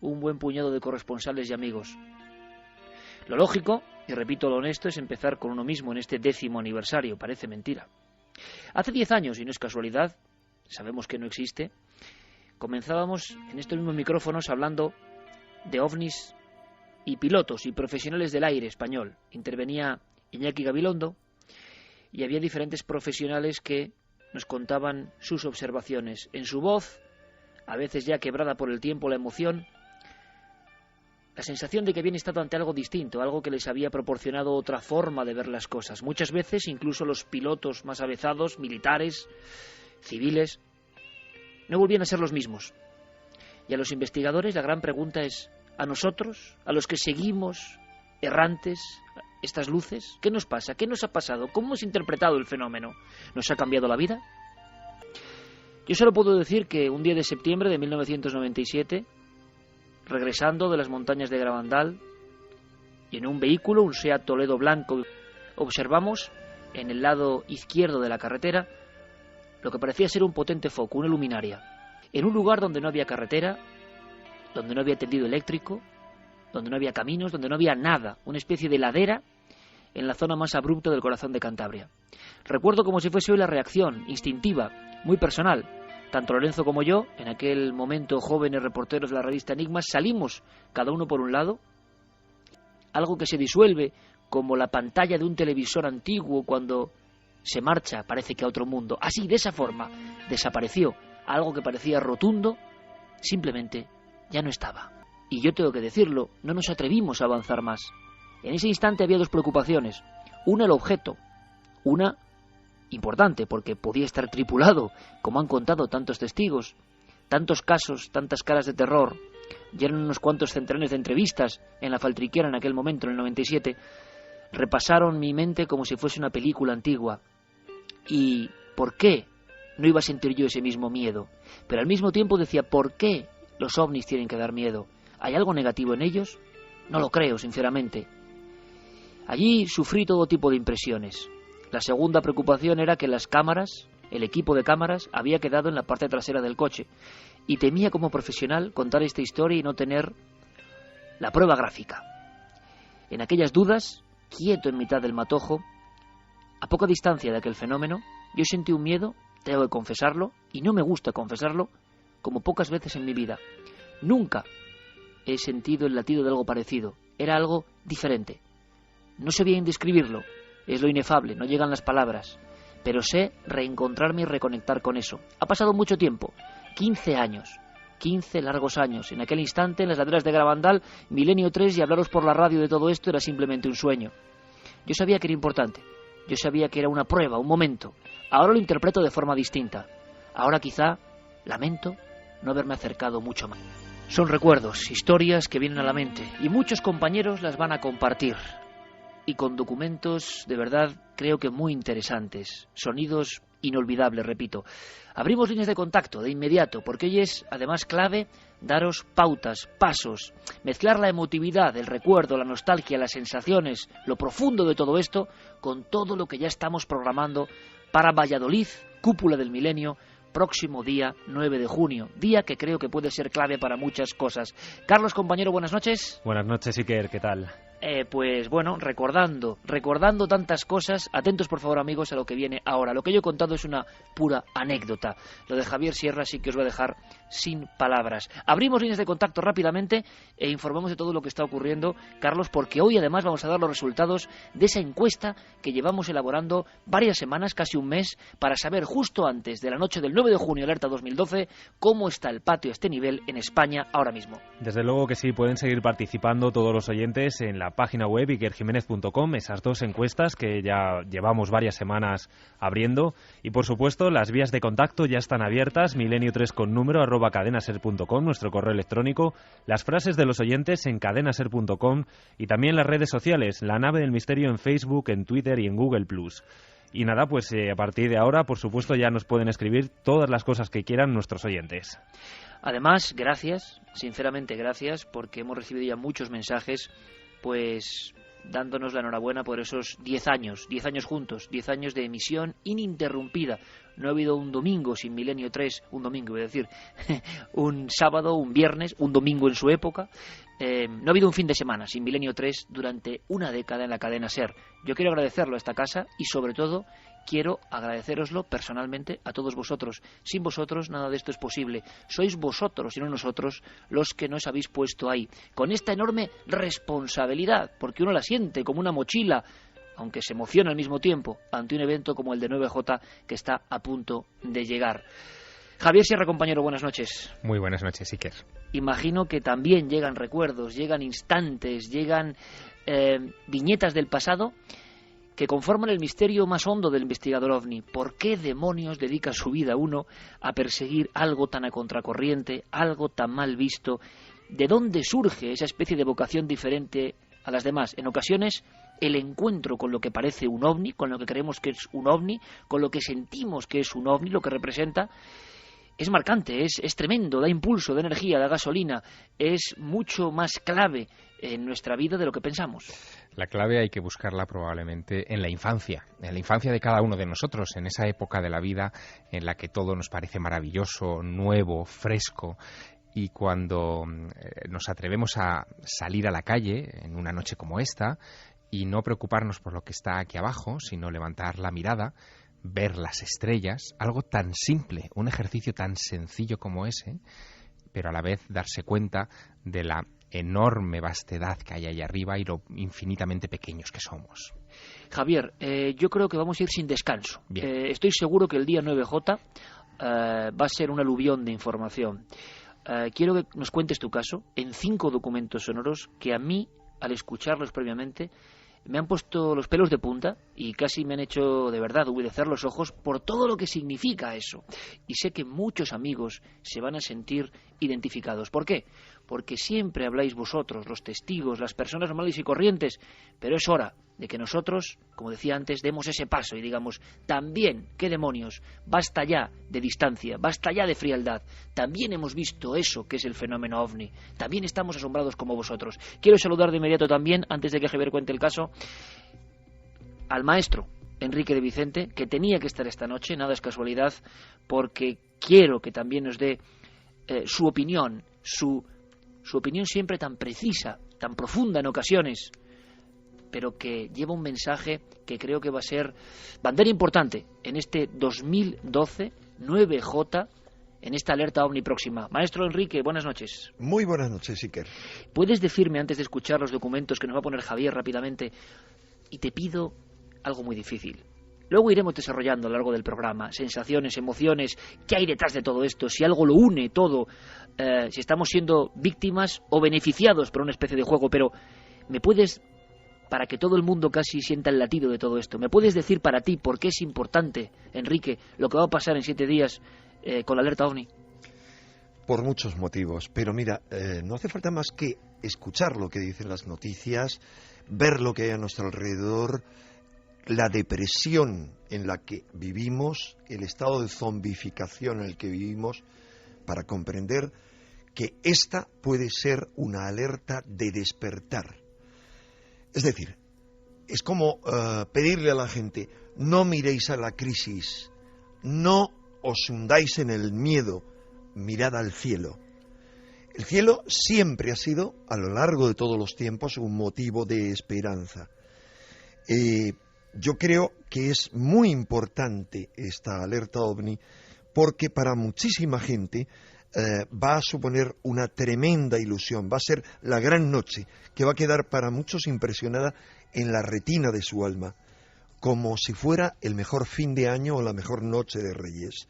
un buen puñado de corresponsales y amigos. Lo lógico, y repito lo honesto, es empezar con uno mismo en este 10º aniversario. Parece mentira. Hace 10 años, y no es casualidad, sabemos que no existe, comenzábamos en estos mismos micrófonos hablando de ovnis y pilotos y profesionales del aire español. Intervenía Iñaki Gabilondo y había diferentes profesionales que nos contaban sus observaciones. En su voz, a veces ya quebrada por el tiempo, la emoción, la sensación de que habían estado ante algo distinto, algo que les había proporcionado otra forma de ver las cosas. Muchas veces, incluso los pilotos más avezados, militares, civiles, no volvían a ser los mismos. Y a los investigadores la gran pregunta es, a nosotros, a los que seguimos errantes estas luces, ¿qué nos pasa? ¿Qué nos ha pasado? ¿Cómo hemos interpretado el fenómeno? ¿Nos ha cambiado la vida? Yo solo puedo decir que un día de septiembre de 1997, regresando de las montañas de Gravandal, y en un vehículo, un Seat Toledo blanco, observamos en el lado izquierdo de la carretera lo que parecía ser un potente foco, una luminaria, en un lugar donde no había carretera, donde no había tendido eléctrico, donde no había caminos, donde no había nada, una especie de ladera en la zona más abrupta del corazón de Cantabria. Recuerdo como si fuese hoy la reacción instintiva, muy personal. Tanto Lorenzo como yo, en aquel momento jóvenes reporteros de la revista Enigmas, salimos cada uno por un lado, algo que se disuelve como la pantalla de un televisor antiguo cuando se marcha, parece que a otro mundo. Así, de esa forma, desapareció. Algo que parecía rotundo, simplemente ya no estaba. Y yo tengo que decirlo, no nos atrevimos a avanzar más. En ese instante había dos preocupaciones. Una, el objeto. Una, importante, porque podía estar tripulado, como han contado tantos testigos. Tantos casos, tantas caras de terror. Ya eran unos cuantos centenares de entrevistas en la Faltriquera en aquel momento, en el 97. Repasaron mi mente como si fuese una película antigua. ¿Y por qué no iba a sentir yo ese mismo miedo? Pero al mismo tiempo decía, ¿por qué los ovnis tienen que dar miedo? ¿Hay algo negativo en ellos? No lo creo, sinceramente. Allí sufrí todo tipo de impresiones. La segunda preocupación era que las cámaras, el equipo de cámaras, había quedado en la parte trasera del coche. Y temía como profesional contar esta historia y no tener la prueba gráfica. En aquellas dudas, quieto en mitad del matojo, a poca distancia de aquel fenómeno, yo sentí un miedo, tengo que confesarlo, y no me gusta confesarlo, como pocas veces en mi vida. Nunca he sentido el latido de algo parecido. Era algo diferente. No sé bien describirlo, es lo inefable, no llegan las palabras, pero sé reencontrarme y reconectar con eso. Ha pasado mucho tiempo, 15 años, 15 largos años. En aquel instante, en las laderas de Gravandal, Milenio 3, y hablaros por la radio de todo esto era simplemente un sueño. Yo sabía que era importante, yo sabía que era una prueba, un momento. Ahora lo interpreto de forma distinta. Ahora quizá lamento no haberme acercado mucho más. Son recuerdos, historias que vienen a la mente, y muchos compañeros las van a compartir. Y con documentos, de verdad, creo que muy interesantes. Sonidos inolvidables, repito. Abrimos líneas de contacto de inmediato, porque hoy es, además, clave daros pautas, pasos, mezclar la emotividad, el recuerdo, la nostalgia, las sensaciones, lo profundo de todo esto, con todo lo que ya estamos programando para Valladolid, Cúpula del Milenio, próximo día 9 de junio, día que creo que puede ser clave para muchas cosas. Carlos, compañero, buenas noches. Buenas noches, Iker, ¿qué tal? Pues bueno, recordando tantas cosas. Atentos, por favor, amigos, a lo que viene ahora. Lo que yo he contado es una pura anécdota. Lo de Javier Sierra sí que os voy a dejar sin palabras. Abrimos líneas de contacto rápidamente e informamos de todo lo que está ocurriendo, Carlos, porque hoy además vamos a dar los resultados de esa encuesta que llevamos elaborando varias semanas, casi un mes, para saber justo antes de la noche del 9 de junio, alerta 2012, cómo está el patio a este nivel en España ahora mismo. Desde luego que sí, pueden seguir participando todos los oyentes en la página web ikerjimenez.com, esas dos encuestas que ya llevamos varias semanas abriendo, y por supuesto las vías de contacto ya están abiertas, milenio3 con número @cadenaser.com, nuestro correo electrónico, las frases de los oyentes en cadenaser.com y también las redes sociales, La Nave del Misterio en Facebook, en Twitter y en Google+. Y nada, pues a partir de ahora, por supuesto, ya nos pueden escribir todas las cosas que quieran nuestros oyentes. Además, gracias, sinceramente gracias, porque hemos recibido ya muchos mensajes, pues dándonos la enhorabuena por esos 10 años juntos, 10 años de emisión ininterrumpida. No ha habido un domingo sin Milenio 3, un domingo, voy a decir, un sábado, un viernes, un domingo en su época. No ha habido un fin de semana sin Milenio 3 durante una década en la cadena SER. Yo quiero agradecerlo a esta casa y sobre todo quiero agradecéroslo personalmente a todos vosotros. Sin vosotros nada de esto es posible. Sois vosotros y no nosotros los que nos habéis puesto ahí, con esta enorme responsabilidad, porque uno la siente como una mochila, aunque se emociona al mismo tiempo, ante un evento como el de 9J que está a punto de llegar. Javier Sierra, compañero, buenas noches. Muy buenas noches, Iker. Imagino que también llegan recuerdos, llegan instantes, llegan viñetas del pasado que conforman el misterio más hondo del investigador OVNI. ¿Por qué demonios dedica su vida uno a perseguir algo tan a contracorriente, algo tan mal visto? ¿De dónde surge esa especie de vocación diferente a las demás? En ocasiones, el encuentro con lo que parece un OVNI, con lo que creemos que es un OVNI, con lo que sentimos que es un OVNI, lo que representa, es marcante, es tremendo, da impulso, da energía, da gasolina, es mucho más clave en nuestra vida de lo que pensamos. La clave hay que buscarla probablemente en la infancia de cada uno de nosotros, en esa época de la vida en la que todo nos parece maravilloso, nuevo, fresco. Y cuando nos atrevemos a salir a la calle en una noche como esta y no preocuparnos por lo que está aquí abajo, sino levantar la mirada, ver las estrellas, algo tan simple, un ejercicio tan sencillo como ese, pero a la vez darse cuenta de la enorme vastedad que hay ahí arriba y lo infinitamente pequeños que somos. Javier, yo creo que vamos a ir sin descanso. Estoy seguro que el día 9J va a ser un aluvión de información. Quiero que nos cuentes tu caso en 5 documentos sonoros que a mí, al escucharlos previamente, me han puesto los pelos de punta y casi me han hecho de verdad humedecer los ojos por todo lo que significa eso. Y sé que muchos amigos se van a sentir identificados. ¿Por qué? Porque siempre habláis vosotros, los testigos, las personas normales y corrientes, pero es hora de que nosotros, como decía antes, demos ese paso y digamos, también, ¿qué demonios? Basta ya de distancia, basta ya de frialdad. También hemos visto eso que es el fenómeno OVNI. También estamos asombrados como vosotros. Quiero saludar de inmediato también, antes de que Javier cuente el caso, al maestro Enrique de Vicente, que tenía que estar esta noche, nada es casualidad, porque quiero que también nos dé su opinión, su opinión siempre tan precisa, tan profunda en ocasiones, pero que lleva un mensaje que creo que va a ser bandera importante en este 2012, 9J, en esta alerta OVNI próxima. Maestro Enrique, buenas noches. Muy buenas noches, Iker. ¿Puedes decirme, antes de escuchar los documentos que nos va a poner Javier rápidamente, y te pido algo muy difícil? Luego iremos desarrollando a lo largo del programa sensaciones, emociones, qué hay detrás de todo esto, si algo lo une todo, si estamos siendo víctimas o beneficiados por una especie de juego, pero ¿me puedes, para que todo el mundo casi sienta el latido de todo esto, me puedes decir para ti por qué es importante, Enrique, lo que va a pasar en 7 días con la alerta OVNI? Por muchos motivos, pero mira, no hace falta más que escuchar lo que dicen las noticias, ver lo que hay a nuestro alrededor, la depresión en la que vivimos, el estado de zombificación en el que vivimos, para comprender que esta puede ser una alerta de despertar. Es decir, es como pedirle a la gente, no miréis a la crisis, no os hundáis en el miedo, mirad al cielo. El cielo siempre ha sido, a lo largo de todos los tiempos, un motivo de esperanza. Yo creo que es muy importante esta alerta OVNI porque para muchísima gente va a suponer una tremenda ilusión, va a ser la gran noche que va a quedar para muchos impresionada en la retina de su alma, como si fuera el mejor fin de año o la mejor noche de Reyes.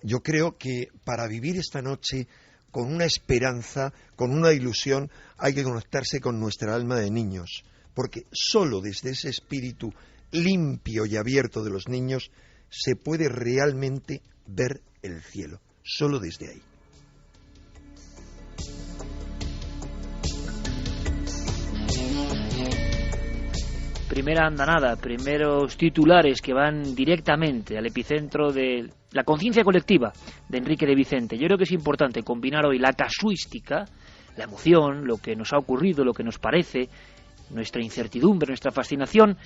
Yo creo que para vivir esta noche con una esperanza, con una ilusión, hay que conectarse con nuestra alma de niños, porque solo desde ese espíritu limpio y abierto de los niños se puede realmente ver el cielo, solo desde ahí. Primera andanada, primeros titulares que van directamente al epicentro de la conciencia colectiva de Enrique de Vicente. Yo creo que es importante combinar hoy la casuística, la emoción, lo que nos ha ocurrido, lo que nos parece, nuestra incertidumbre, nuestra fascinación,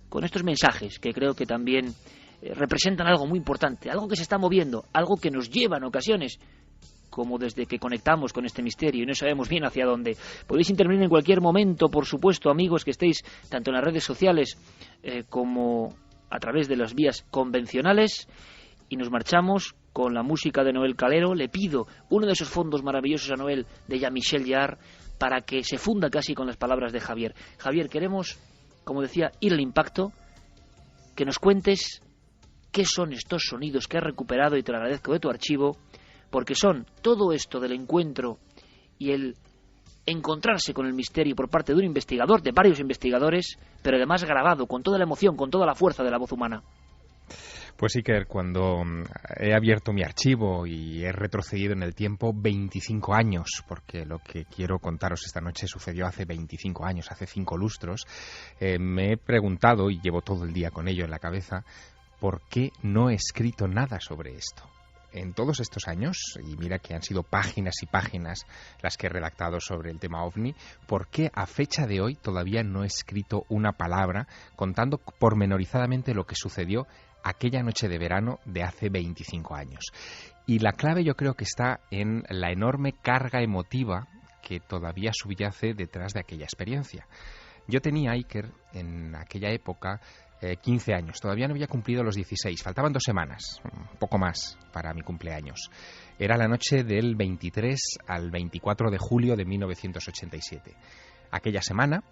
con estos mensajes que creo que también representan algo muy importante, algo que se está moviendo, algo que nos lleva en ocasiones, como desde que conectamos con este misterio y no sabemos bien hacia dónde. Podéis intervenir en cualquier momento, por supuesto, amigos que estéis tanto en las redes sociales como a través de las vías convencionales, y nos marchamos con la música de Noel Calero. Le pido uno de esos fondos maravillosos a Noel de Jean-Michel Jarre para que se funda casi con las palabras de Javier. Javier, queremos, como decía, ir al impacto, que nos cuentes qué son estos sonidos que has recuperado, y te lo agradezco, de tu archivo, porque son todo esto del encuentro y el encontrarse con el misterio por parte de un investigador, de varios investigadores, pero además grabado con toda la emoción, con toda la fuerza de la voz humana. Pues Iker, cuando he abierto mi archivo y he retrocedido en el tiempo 25 años, porque lo que quiero contaros esta noche sucedió hace 25 años, hace 5 lustros, me he preguntado, y llevo todo el día con ello en la cabeza, ¿por qué no he escrito nada sobre esto? En todos estos años, y mira que han sido páginas y páginas las que he redactado sobre el tema OVNI, ¿por qué a fecha de hoy todavía no he escrito una palabra contando pormenorizadamente lo que sucedió aquella noche de verano de hace 25 años? Y la clave yo creo que está en la enorme carga emotiva que todavía subyace detrás de aquella experiencia. Yo tenía, Iker, en aquella época 15 años, todavía no había cumplido los 16, faltaban 2 semanas, un poco más para mi cumpleaños. Era la noche del 23 al 24 de julio de 1987. Aquella semana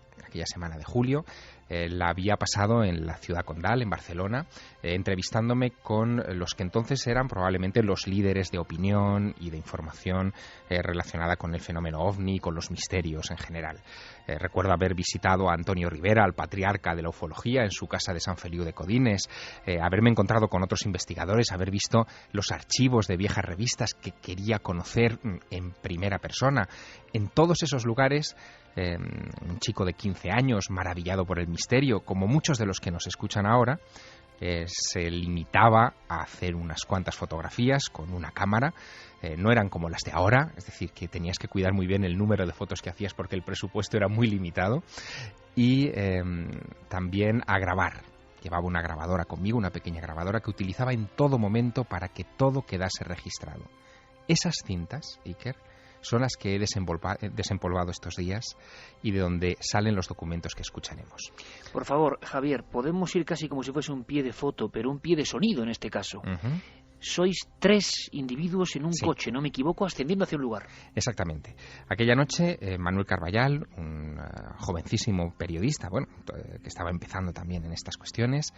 de julio, la había pasado en la ciudad condal, en Barcelona, entrevistándome con los que entonces eran probablemente los líderes de opinión y de información relacionada con el fenómeno OVNI, con los misterios en general. Recuerdo haber visitado a Antonio Rivera, al patriarca de la ufología, en su casa de San Feliu de Codines, haberme encontrado con otros investigadores, haber visto los archivos de viejas revistas que quería conocer en primera persona. En todos esos lugares, un chico de 15 años, maravillado por el misterio, como muchos de los que nos escuchan ahora, se limitaba a hacer unas cuantas fotografías con una cámara. No eran como las de ahora, es decir, que tenías que cuidar muy bien el número de fotos que hacías porque el presupuesto era muy limitado, y también a grabar. Llevaba una grabadora conmigo, una pequeña grabadora que utilizaba en todo momento para que todo quedase registrado. Esas cintas, Iker, son las que he desempolvado estos días y de donde salen los documentos que escucharemos. Por favor, Javier, podemos ir casi como si fuese un pie de foto, pero un pie de sonido en este caso. Uh-huh. Sois 3 individuos en un coche, ¿no me equivoco?, ascendiendo hacia un lugar. Exactamente. Aquella noche, Manuel Carballal, un jovencísimo periodista, que estaba empezando también en estas cuestiones,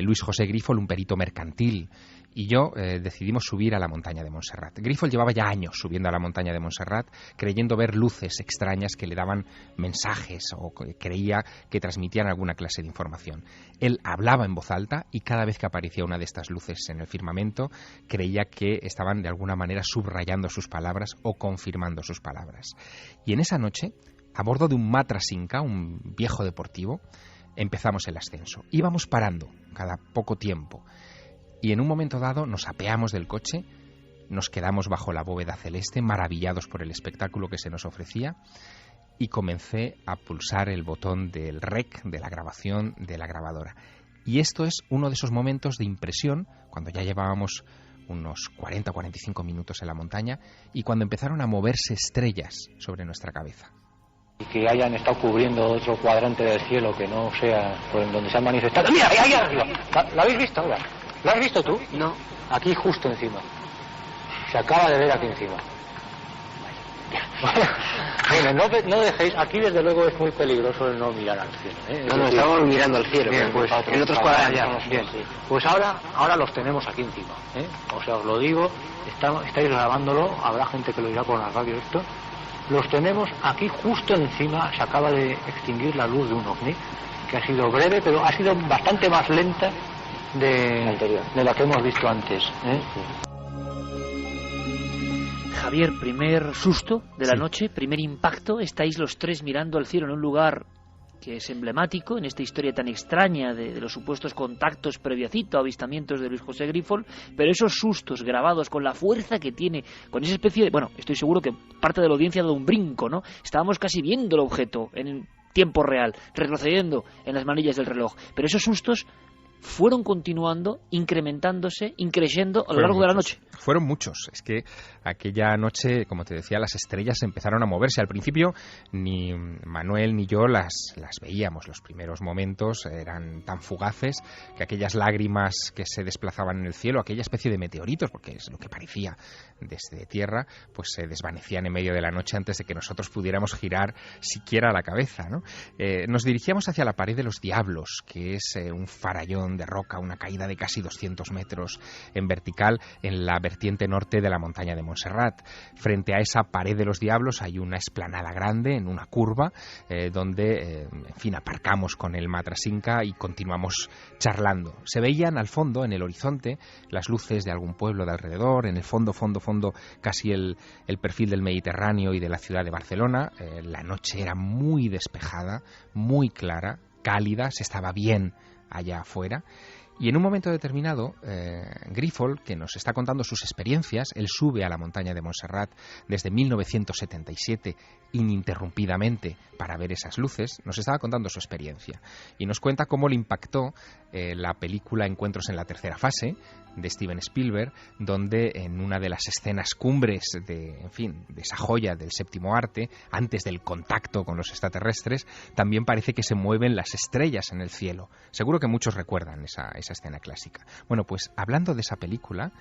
Luis José Grífol, un perito mercantil, y yo decidimos subir a la montaña de Montserrat. Grífol llevaba ya años subiendo a la montaña de Montserrat, creyendo ver luces extrañas que le daban mensajes o que creía que transmitían alguna clase de información. Él hablaba en voz alta y cada vez que aparecía una de estas luces en el firmamento, creía que estaban de alguna manera subrayando sus palabras o confirmando sus palabras. Y en esa noche, a bordo de un Matra Inca, un viejo deportivo, empezamos el ascenso. Íbamos parando cada poco tiempo y en un momento dado nos apeamos del coche, nos quedamos bajo la bóveda celeste, maravillados por el espectáculo que se nos ofrecía, y comencé a pulsar el botón del REC, de la grabación de la grabadora. Y esto es uno de esos momentos de impresión, cuando ya llevábamos unos 40 o 45 minutos en la montaña, y cuando empezaron a moverse estrellas sobre nuestra cabeza. Y que hayan estado cubriendo otro cuadrante del cielo que no sea por en donde se han manifestado. ¡Mira, ahí arriba! ¿La habéis visto ahora? ¿La has visto tú? No. Aquí justo encima. Se acaba de ver aquí encima. Bueno, no dejéis, aquí desde luego es muy peligroso el no mirar al cielo, ¿eh? No, estamos mirando al cielo. Bien, pues en otros cuadrantes. Bien, sí. Pues ahora los tenemos aquí encima, ¿eh? O sea, os lo digo, estáis grabándolo, habrá gente que lo dirá por la radio esto. Los tenemos aquí justo encima, se acaba de extinguir la luz de un ovni, que ha sido breve, pero ha sido bastante más lenta de la que hemos visto antes, ¿eh? Javier, primer susto de la noche, primer impacto, estáis los 3 mirando al cielo en un lugar que es emblemático en esta historia tan extraña de los supuestos contactos previacito, avistamientos de Luis José Grífol, pero esos sustos grabados con la fuerza que tiene, con esa especie de... Bueno, estoy seguro que parte de la audiencia ha dado un brinco, ¿no? Estábamos casi viendo el objeto tiempo real, retrocediendo en las manillas del reloj. Pero esos sustos fueron continuando, incrementándose, increciendo a lo largo de la noche. Fueron muchos. Es que aquella noche, como te decía, las estrellas empezaron a moverse. Al principio ni Manuel ni yo las veíamos. Los primeros momentos eran tan fugaces que aquellas lágrimas que se desplazaban en el cielo, aquella especie de meteoritos, porque es lo que parecía desde tierra, pues se desvanecían en medio de la noche antes de que nosotros pudiéramos girar siquiera la cabeza, ¿no? Nos dirigíamos hacia la pared de los Diablos, que es un farallón de roca, una caída de casi 200 metros en vertical en la vertiente norte de la montaña de Montserrat. Frente a esa pared de los Diablos hay una explanada grande en una curva donde, en fin, aparcamos con el Matrasinca y continuamos charlando. Se veían al fondo, en el horizonte, las luces de algún pueblo de alrededor, en el fondo, casi el perfil del Mediterráneo y de la ciudad de Barcelona. La noche era muy despejada, muy clara, cálida, se estaba bien allá afuera. Y en un momento determinado, Grífol, que nos está contando sus experiencias, él sube a la montaña de Montserrat desde 1977 ininterrumpidamente para ver esas luces, nos estaba contando su experiencia. Y nos cuenta cómo le impactó la película Encuentros en la tercera fase, de Steven Spielberg, donde en una de las escenas cumbres de esa joya del séptimo arte, antes del contacto con los extraterrestres, también parece que se mueven las estrellas en el cielo. Seguro que muchos recuerdan esa escena clásica. Bueno, pues hablando de esa película,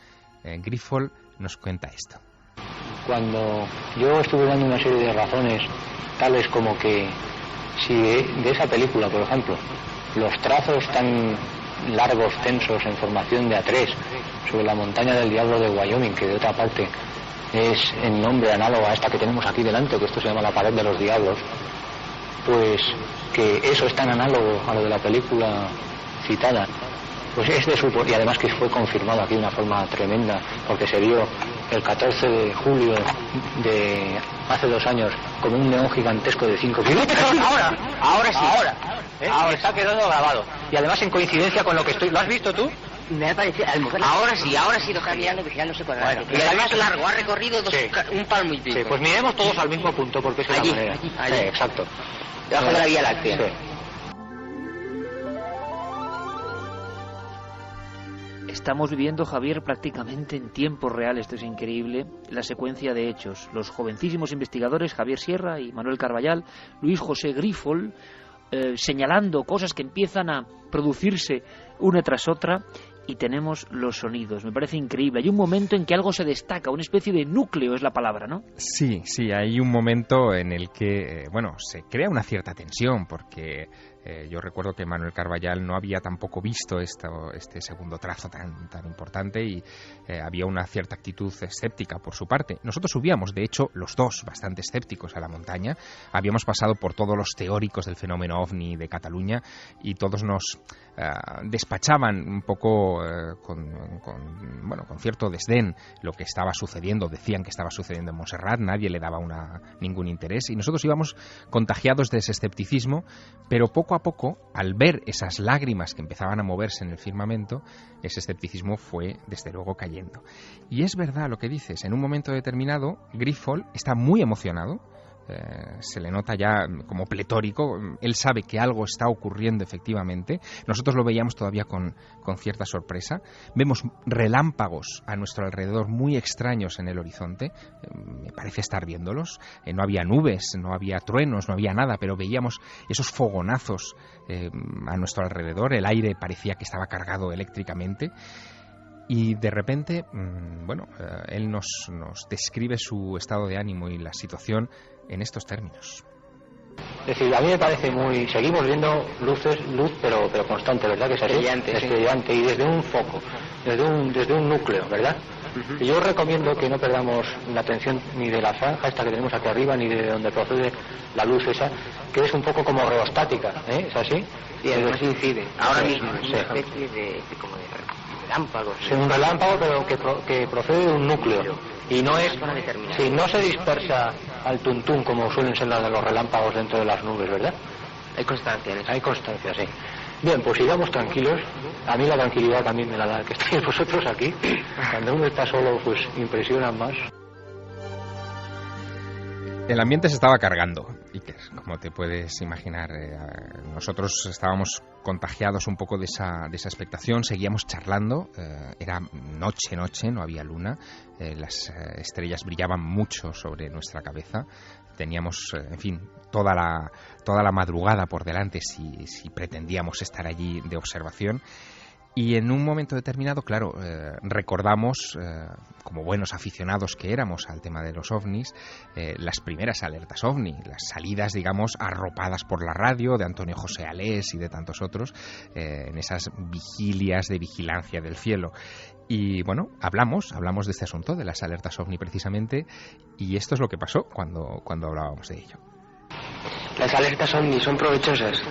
Grífol nos cuenta esto. Cuando yo estuve dando una serie de razones, tales como que si de esa película, por ejemplo, los trazos tan largos, tensos, en formación de A3, sobre la montaña del Diablo de Wyoming, que de otra parte es en nombre análogo a esta que tenemos aquí delante, que esto se llama la pared de los Diablos, pues que eso es tan análogo a lo de la película citada, pues es de suponer, y además que fue confirmado aquí de una forma tremenda, porque se vio el 14 de julio de hace 2 años como un neón gigantesco de 5 kilómetros. Ahora sí. Ahora está quedando grabado. Y además en coincidencia con lo que estoy... ¿Lo has visto tú? Me ha parecido, a lo mejor ahora sí lo está mirando, vigilándose cuadrado. Bueno, y además largo, ha recorrido un palmo y pico. Sí, pues miremos todos al mismo punto, porque es allí, la manera. allí. Sí, exacto. Debajo de la Vía Láctea. Sí. Estamos viviendo, Javier, prácticamente en tiempo real, esto es increíble, la secuencia de hechos. Los jovencísimos investigadores, Javier Sierra y Manuel Carballal, Luis José Grífol, señalando cosas que empiezan a producirse una tras otra, y tenemos los sonidos. Me parece increíble. Hay un momento en que algo se destaca, una especie de núcleo es la palabra, ¿no? Sí, hay un momento en el que, se crea una cierta tensión, porque yo recuerdo que Manuel Carballal no había tampoco visto este segundo trazo tan importante, y había una cierta actitud escéptica por su parte. Nosotros subíamos, de hecho, los dos bastante escépticos a la montaña. Habíamos pasado por todos los teóricos del fenómeno OVNI de Cataluña y todos nos despachaban un poco con cierto desdén lo que estaba sucediendo. Decían que estaba sucediendo en Montserrat, nadie le daba ningún interés, y nosotros íbamos contagiados de ese escepticismo, pero poco a poco, al ver esas lágrimas que empezaban a moverse en el firmamento, ese escepticismo fue desde luego cayendo. Y es verdad lo que dices, en un momento determinado Grífol está muy emocionado. Se le nota ya como pletórico, él sabe que algo está ocurriendo efectivamente. Nosotros lo veíamos todavía con cierta sorpresa. Vemos relámpagos a nuestro alrededor muy extraños en el horizonte, me parece estar viéndolos. No había nubes, no había truenos, no había nada, pero veíamos esos fogonazos a nuestro alrededor. El aire parecía que estaba cargado eléctricamente. Y de repente, él nos describe su estado de ánimo y la situación en estos términos. Es decir, a mí me parece seguimos viendo luz pero constante, ¿verdad? Que es estrellante, y desde un foco, desde un núcleo, ¿verdad? Uh-huh. Y yo recomiendo que no perdamos la atención ni de la franja esta que tenemos aquí arriba, ni de donde procede la luz esa, que es un poco como reostática, ¿Es así? Sí, además incide. Ahora mismo es una sí. especie de relámpago. Sí, un relámpago, pero que procede de un núcleo. Y no no se dispersa al tuntún como suelen ser las de los relámpagos dentro de las nubes, ¿verdad? Hay constancia en eso. Hay constancia, sí. Bien, pues sigamos tranquilos. A mí la tranquilidad también me la da que estéis vosotros aquí. Cuando uno está solo, pues impresiona más. El ambiente se estaba cargando, Iker, como te puedes imaginar. Nosotros estábamos contagiados un poco de esa expectación, seguíamos charlando, era noche, no había luna, las estrellas brillaban mucho sobre nuestra cabeza, teníamos, en fin, toda la madrugada por delante si pretendíamos estar allí de observación. Y en un momento determinado, claro, recordamos, como buenos aficionados que éramos al tema de los ovnis, las primeras alertas ovni, las salidas, digamos, arropadas por la radio de Antonio José Alés y de tantos otros, en esas vigilias de vigilancia del cielo. Y bueno, hablamos de este asunto, de las alertas ovni precisamente, y esto es lo que pasó cuando hablábamos de ello. ¿Las alertas ovni son provechosas?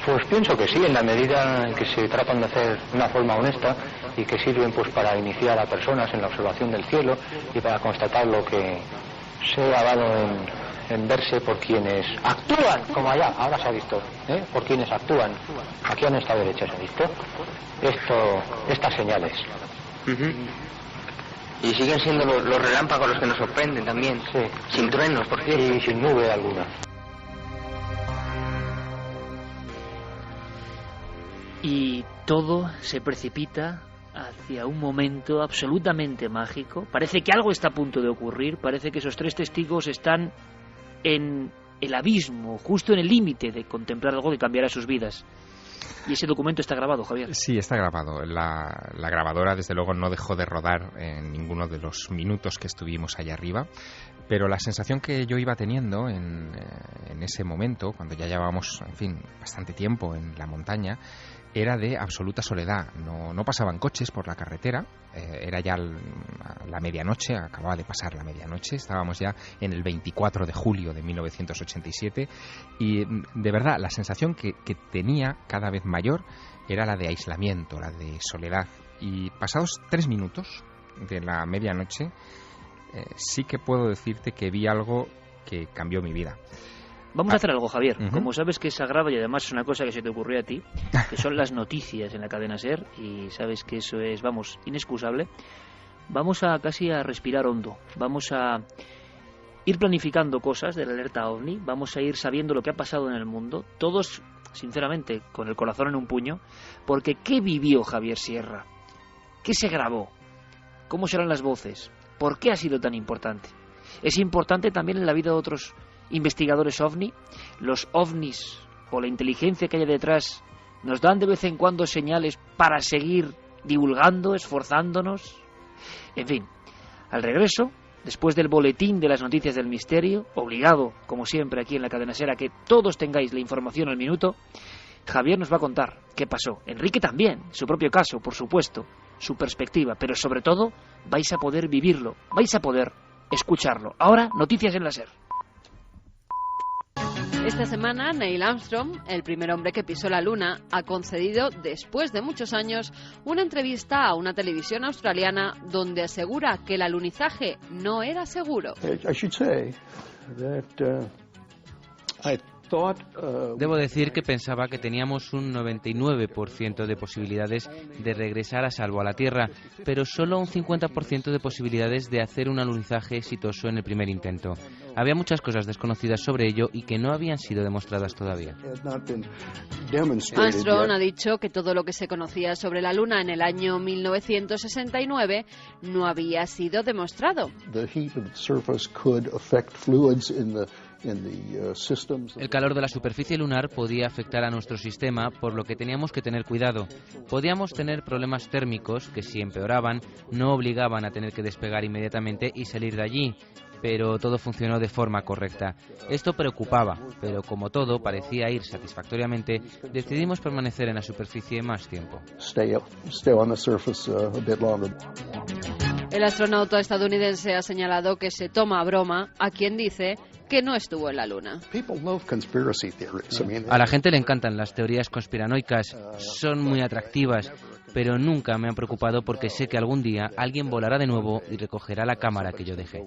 Pues pienso que sí, en la medida en que se tratan de hacer de una forma honesta y que sirven pues para iniciar a personas en la observación del cielo y para constatar lo que se ha dado en verse por quienes actúan, como allá, ahora se ha visto, por quienes actúan. Aquí a nuestra derecha se ha visto estas señales. Y siguen siendo los relámpagos los que nos sorprenden también, sí. Sin truenos, por cierto. Y sin nube alguna. Y todo se precipita hacia un momento absolutamente mágico. Parece que algo está a punto de ocurrir, parece que esos tres testigos están en el abismo, justo en el límite de contemplar algo que cambiará sus vidas. Y ese documento está grabado, Javier. Sí, está grabado. La grabadora, desde luego, no dejó de rodar en ninguno de los minutos que estuvimos allá arriba, pero la sensación que yo iba teniendo en ese momento, cuando ya llevábamos, en fin, bastante tiempo en la montaña, era de absoluta soledad. No pasaban coches por la carretera, era ya la medianoche, acababa de pasar la medianoche, estábamos ya en el 24 de julio de 1987 y de verdad la sensación que tenía cada vez mayor era la de aislamiento, la de soledad. Y pasados 3 minutos de la medianoche sí que puedo decirte que vi algo que cambió mi vida. Vamos a hacer algo, Javier. Como sabes que es sagrado y además es una cosa que se te ocurrió a ti, que son las noticias en la cadena SER, y sabes que eso es, vamos, inexcusable, vamos a casi a respirar hondo. Vamos a ir planificando cosas de la alerta OVNI, vamos a ir sabiendo lo que ha pasado en el mundo, todos, sinceramente, con el corazón en un puño, porque ¿qué vivió Javier Sierra? ¿Qué se grabó? ¿Cómo serán las voces? ¿Por qué ha sido tan importante? Es importante también en la vida de otros investigadores OVNI. Los OVNIs o la inteligencia que hay detrás nos dan de vez en cuando señales para seguir divulgando, esforzándonos. En fin, al regreso, después del boletín de las noticias del misterio, obligado, como siempre aquí en la cadena SER, a que todos tengáis la información al minuto, Javier nos va a contar qué pasó. Enrique también, su propio caso, por supuesto, su perspectiva, pero sobre todo vais a poder vivirlo, vais a poder escucharlo. Ahora, noticias en la SER. Esta semana, Neil Armstrong, el primer hombre que pisó la Luna, ha concedido, después de muchos años, una entrevista a una televisión australiana donde asegura que el alunizaje no era seguro. Debo decir que pensaba que teníamos un 99% de posibilidades de regresar a salvo a la Tierra, pero solo un 50% de posibilidades de hacer un alunizaje exitoso en el primer intento. Había muchas cosas desconocidas sobre ello y que no habían sido demostradas todavía. Armstrong ha dicho que todo lo que se conocía sobre la Luna en el año 1969 no había sido demostrado. El calor de la superficie lunar podía afectar a nuestro sistema, por lo que teníamos que tener cuidado. Podíamos tener problemas térmicos que, si empeoraban, no obligaban a tener que despegar inmediatamente y salir de allí, pero todo funcionó de forma correcta. Esto preocupaba, pero como todo parecía ir satisfactoriamente, decidimos permanecer en la superficie más tiempo. El astronauta estadounidense ha señalado que se toma a broma a quien dice que no estuvo en la Luna. A la gente le encantan las teorías conspiranoicas, son muy atractivas, pero nunca me han preocupado porque sé que algún día alguien volará de nuevo y recogerá la cámara que yo dejé.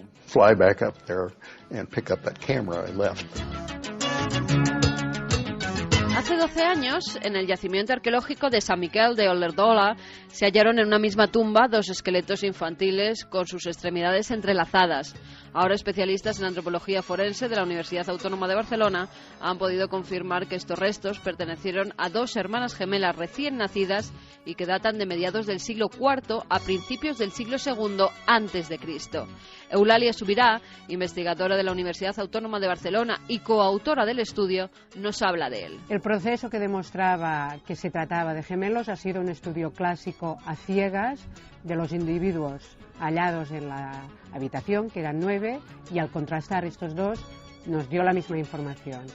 Hace 12 años, en el yacimiento arqueológico de San Miquel de Ollerdola, se hallaron en una misma tumba 2 esqueletos infantiles con sus extremidades entrelazadas. Ahora especialistas en antropología forense de la Universidad Autónoma de Barcelona han podido confirmar que estos restos pertenecieron a 2 hermanas gemelas recién nacidas y que datan de mediados del siglo IV a principios del siglo II a.C. Eulalia Subirá, investigadora de la Universidad Autónoma de Barcelona y coautora del estudio, nos habla de él. El proceso que demostraba que se trataba de gemelos ha sido un estudio clásico a ciegas de los individuos hallados en la habitación, que eran 9, y al contrastar estos 2 nos dio la misma información.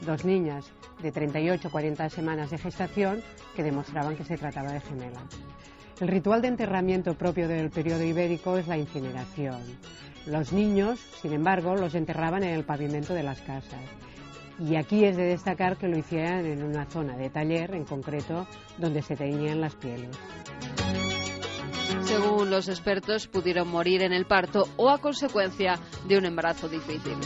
2 niñas de 38-40 semanas de gestación que demostraban que se trataba de gemelas. El ritual de enterramiento propio del periodo ibérico es la incineración. Los niños, sin embargo, los enterraban en el pavimento de las casas. Y aquí es de destacar que lo hicieran en una zona de taller, en concreto, donde se teñían las pieles. Según los expertos, pudieron morir en el parto o a consecuencia de un embarazo difícil.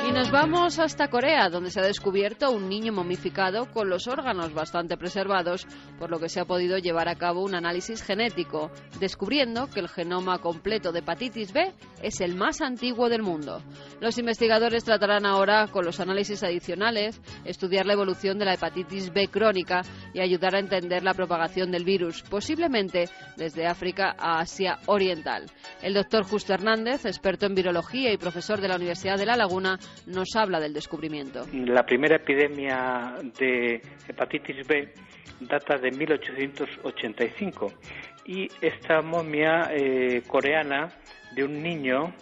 Y nos vamos hasta Corea, donde se ha descubierto un niño momificado con los órganos bastante preservados, por lo que se ha podido llevar a cabo un análisis genético, descubriendo que el genoma completo de hepatitis B es el más antiguo del mundo. Los investigadores tratarán ahora, con los análisis adicionales, estudiar la evolución de la hepatitis B crónica y ayudar a entender la propagación del virus, posiblemente desde África a Asia Oriental. El doctor Justo Hernández, experto en virología y profesor de la Universidad de La Laguna, nos habla del descubrimiento. La primera epidemia de hepatitis B data de 1885 y esta momia coreana de un niño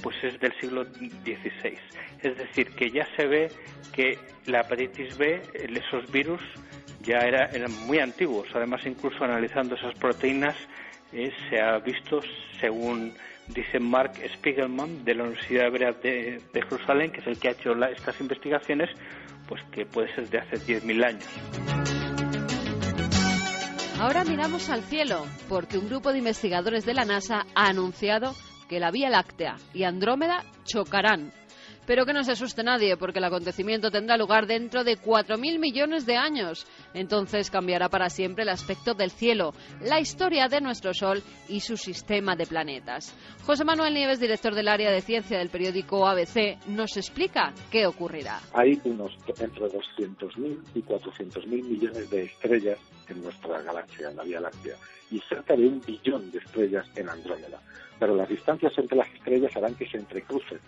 pues es del siglo XVI. Es decir, que ya se ve que la hepatitis B, esos virus, ya eran muy antiguos. Además, incluso analizando esas proteínas, se ha visto, según dice Mark Spiegelman de la Universidad Hebrea de Jerusalén, que es el que ha hecho estas investigaciones, pues que puede ser de hace 10.000 años. Ahora miramos al cielo, porque un grupo de investigadores de la NASA ha anunciado que la Vía Láctea y Andrómeda chocarán. Pero que no se asuste nadie, porque el acontecimiento tendrá lugar dentro de 4.000 millones de años. Entonces cambiará para siempre el aspecto del cielo, la historia de nuestro Sol y su sistema de planetas. José Manuel Nieves, director del área de ciencia del periódico ABC, nos explica qué ocurrirá. Hay entre 200.000 y 400.000 millones de estrellas en nuestra galaxia, en la Vía Láctea, y cerca de 1 billón de estrellas en Andrómeda. Pero las distancias entre las estrellas harán que se entrecrucen.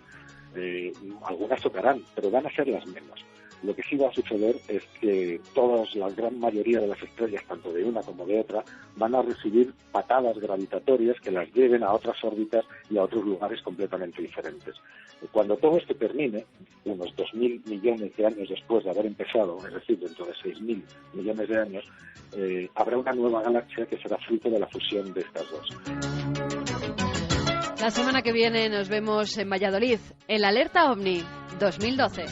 Algunas chocarán, pero van a ser las menos. Lo que sí va a suceder es que la gran mayoría de las estrellas, tanto de una como de otra, van a recibir patadas gravitatorias que las lleven a otras órbitas y a otros lugares completamente diferentes. Cuando todo esto termine, unos 2.000 millones de años después de haber empezado, es decir, dentro de 6.000 millones de años, habrá una nueva galaxia que será fruto de la fusión de estas dos. La semana que viene nos vemos en Valladolid, en la Alerta OVNI 2012.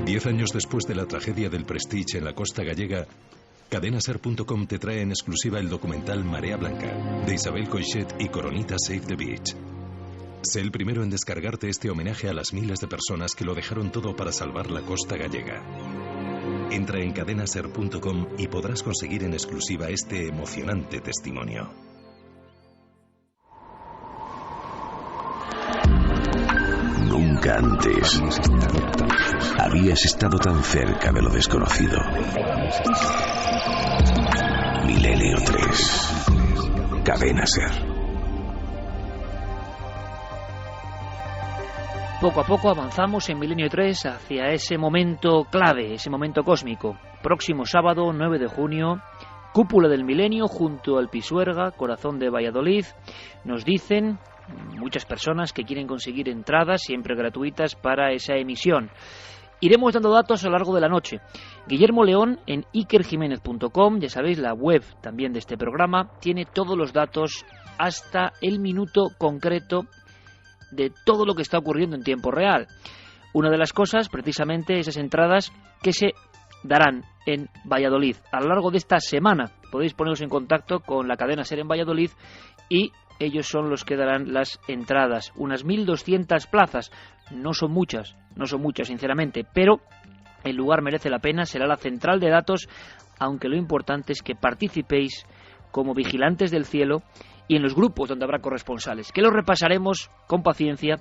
Diez años después de la tragedia del Prestige en la costa gallega, cadenaser.com te trae en exclusiva el documental Marea Blanca, de Isabel Coixet y Coronita Save the Beach. Sé el primero en descargarte este homenaje a las miles de personas que lo dejaron todo para salvar la costa gallega. Entra en cadenaser.com y podrás conseguir en exclusiva este emocionante testimonio. Nunca antes habías estado tan cerca de lo desconocido. Milenio 3. Cadena Ser. Poco a poco avanzamos en Milenio 3 hacia ese momento clave, ese momento cósmico. Próximo sábado, 9 de junio, Cúpula del Milenio junto al Pisuerga, corazón de Valladolid. Nos dicen muchas personas que quieren conseguir entradas, siempre gratuitas, para esa emisión. Iremos dando datos a lo largo de la noche. Guillermo León en ikerjimenez.com, ya sabéis, la web también de este programa, tiene todos los datos hasta el minuto concreto de todo lo que está ocurriendo en tiempo real. Una de las cosas, precisamente, esas entradas que se darán en Valladolid a lo largo de esta semana. Podéis poneros en contacto con la cadena SER en Valladolid y ellos son los que darán las entradas. Unas 1.200 plazas. No son muchas, sinceramente, pero el lugar merece la pena, será la central de datos, aunque lo importante es que participéis como vigilantes del cielo y en los grupos donde habrá corresponsales, que los repasaremos con paciencia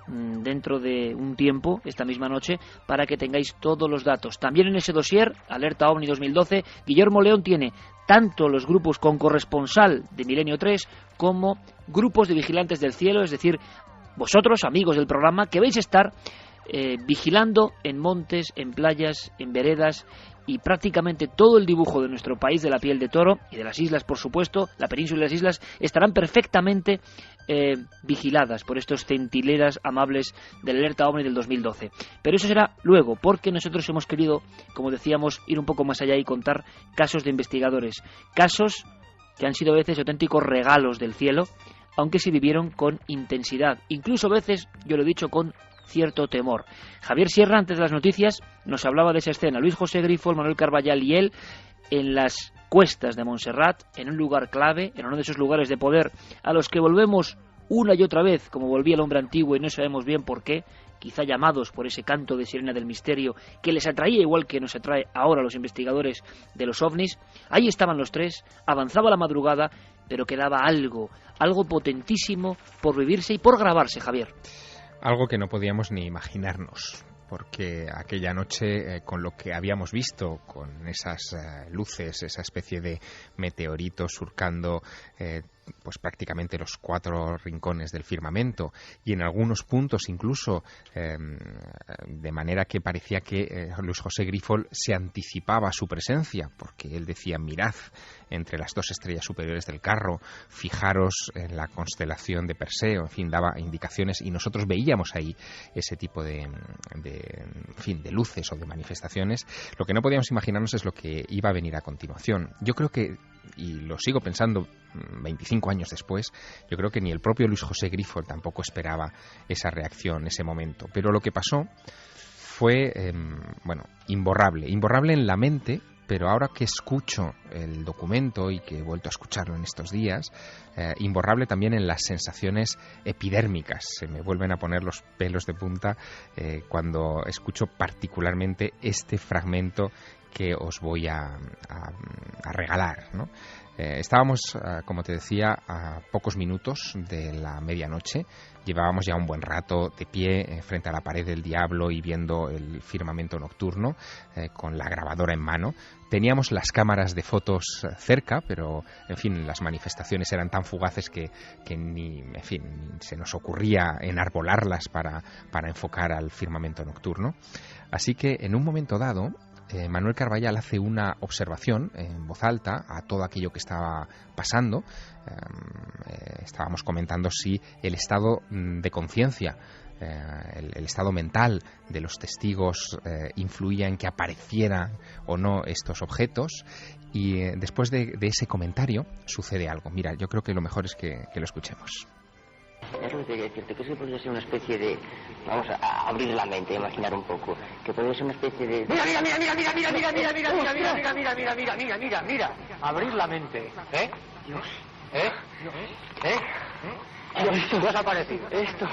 dentro de un tiempo, esta misma noche, para que tengáis todos los datos. También en ese dossier, Alerta OVNI 2012, Guillermo León tiene tanto los grupos con corresponsal de Milenio 3 como grupos de vigilantes del cielo, es decir, vosotros, amigos del programa, que vais a estar vigilando en montes, en playas, en veredas, y prácticamente todo el dibujo de nuestro país, de la piel de toro y de las islas, por supuesto, la península y las islas, estarán perfectamente vigiladas por estos centinelas amables del Alerta OVNI del 2012. Pero eso será luego, porque nosotros hemos querido, como decíamos, ir un poco más allá y contar casos de investigadores, casos que han sido a veces auténticos regalos del cielo, aunque se vivieron con intensidad, incluso a veces, yo lo he dicho, con cierto temor. Javier Sierra, antes de las noticias, nos hablaba de esa escena. Luis José Grifol, Manuel Carballal y él en las cuestas de Montserrat, en un lugar clave, en uno de esos lugares de poder a los que volvemos una y otra vez, como volvía el hombre antiguo y no sabemos bien por qué, quizá llamados por ese canto de sirena del misterio que les atraía igual que nos atrae ahora a los investigadores de los ovnis. Ahí estaban los tres, avanzaba la madrugada, pero quedaba algo potentísimo por vivirse y por grabarse, Javier. Algo que no podíamos ni imaginarnos, porque aquella noche, con lo que habíamos visto, con esas luces, esa especie de meteorito surcando pues prácticamente los 4 rincones del firmamento, y en algunos puntos incluso de manera que parecía que Luis José Grifol se anticipaba a su presencia, porque él decía: mirad entre las 2 estrellas superiores del carro, fijaros en la constelación de Perseo, en fin, daba indicaciones, y nosotros veíamos ahí ese tipo de luces o de manifestaciones. Lo que no podíamos imaginarnos es lo que iba a venir a continuación. Yo creo que, y lo sigo pensando 25 años después, yo creo que ni el propio Luis José Grifol tampoco esperaba esa reacción, ese momento. Pero lo que pasó fue, imborrable en la mente, pero ahora que escucho el documento y que he vuelto a escucharlo en estos días, imborrable también en las sensaciones epidérmicas. Se me vuelven a poner los pelos de punta cuando escucho particularmente este fragmento que os voy a regalar, ¿no? Estábamos, como te decía, a pocos minutos de la medianoche. Llevábamos ya un buen rato de pie frente a la pared del Diablo y viendo el firmamento nocturno con la grabadora en mano. Teníamos las cámaras de fotos cerca, pero, en fin, las manifestaciones eran tan fugaces que ni se nos ocurría enarbolarlas para enfocar al firmamento nocturno. Así que, en un momento dado, Manuel Carballal hace una observación en voz alta a todo aquello que estaba pasando. Estábamos comentando si el estado de conciencia, el estado mental de los testigos influía en que aparecieran o no estos objetos, y después de ese comentario sucede algo. Mira, yo creo que lo mejor es que lo escuchemos. Es lo que quería decirte, que eso podría ser una especie de... Vamos a abrir la mente, a imaginar un poco. Que podría ser una especie de... Mira. Abrir la mente, ¿eh? Dios. ¿Qué has aparecido? Esto.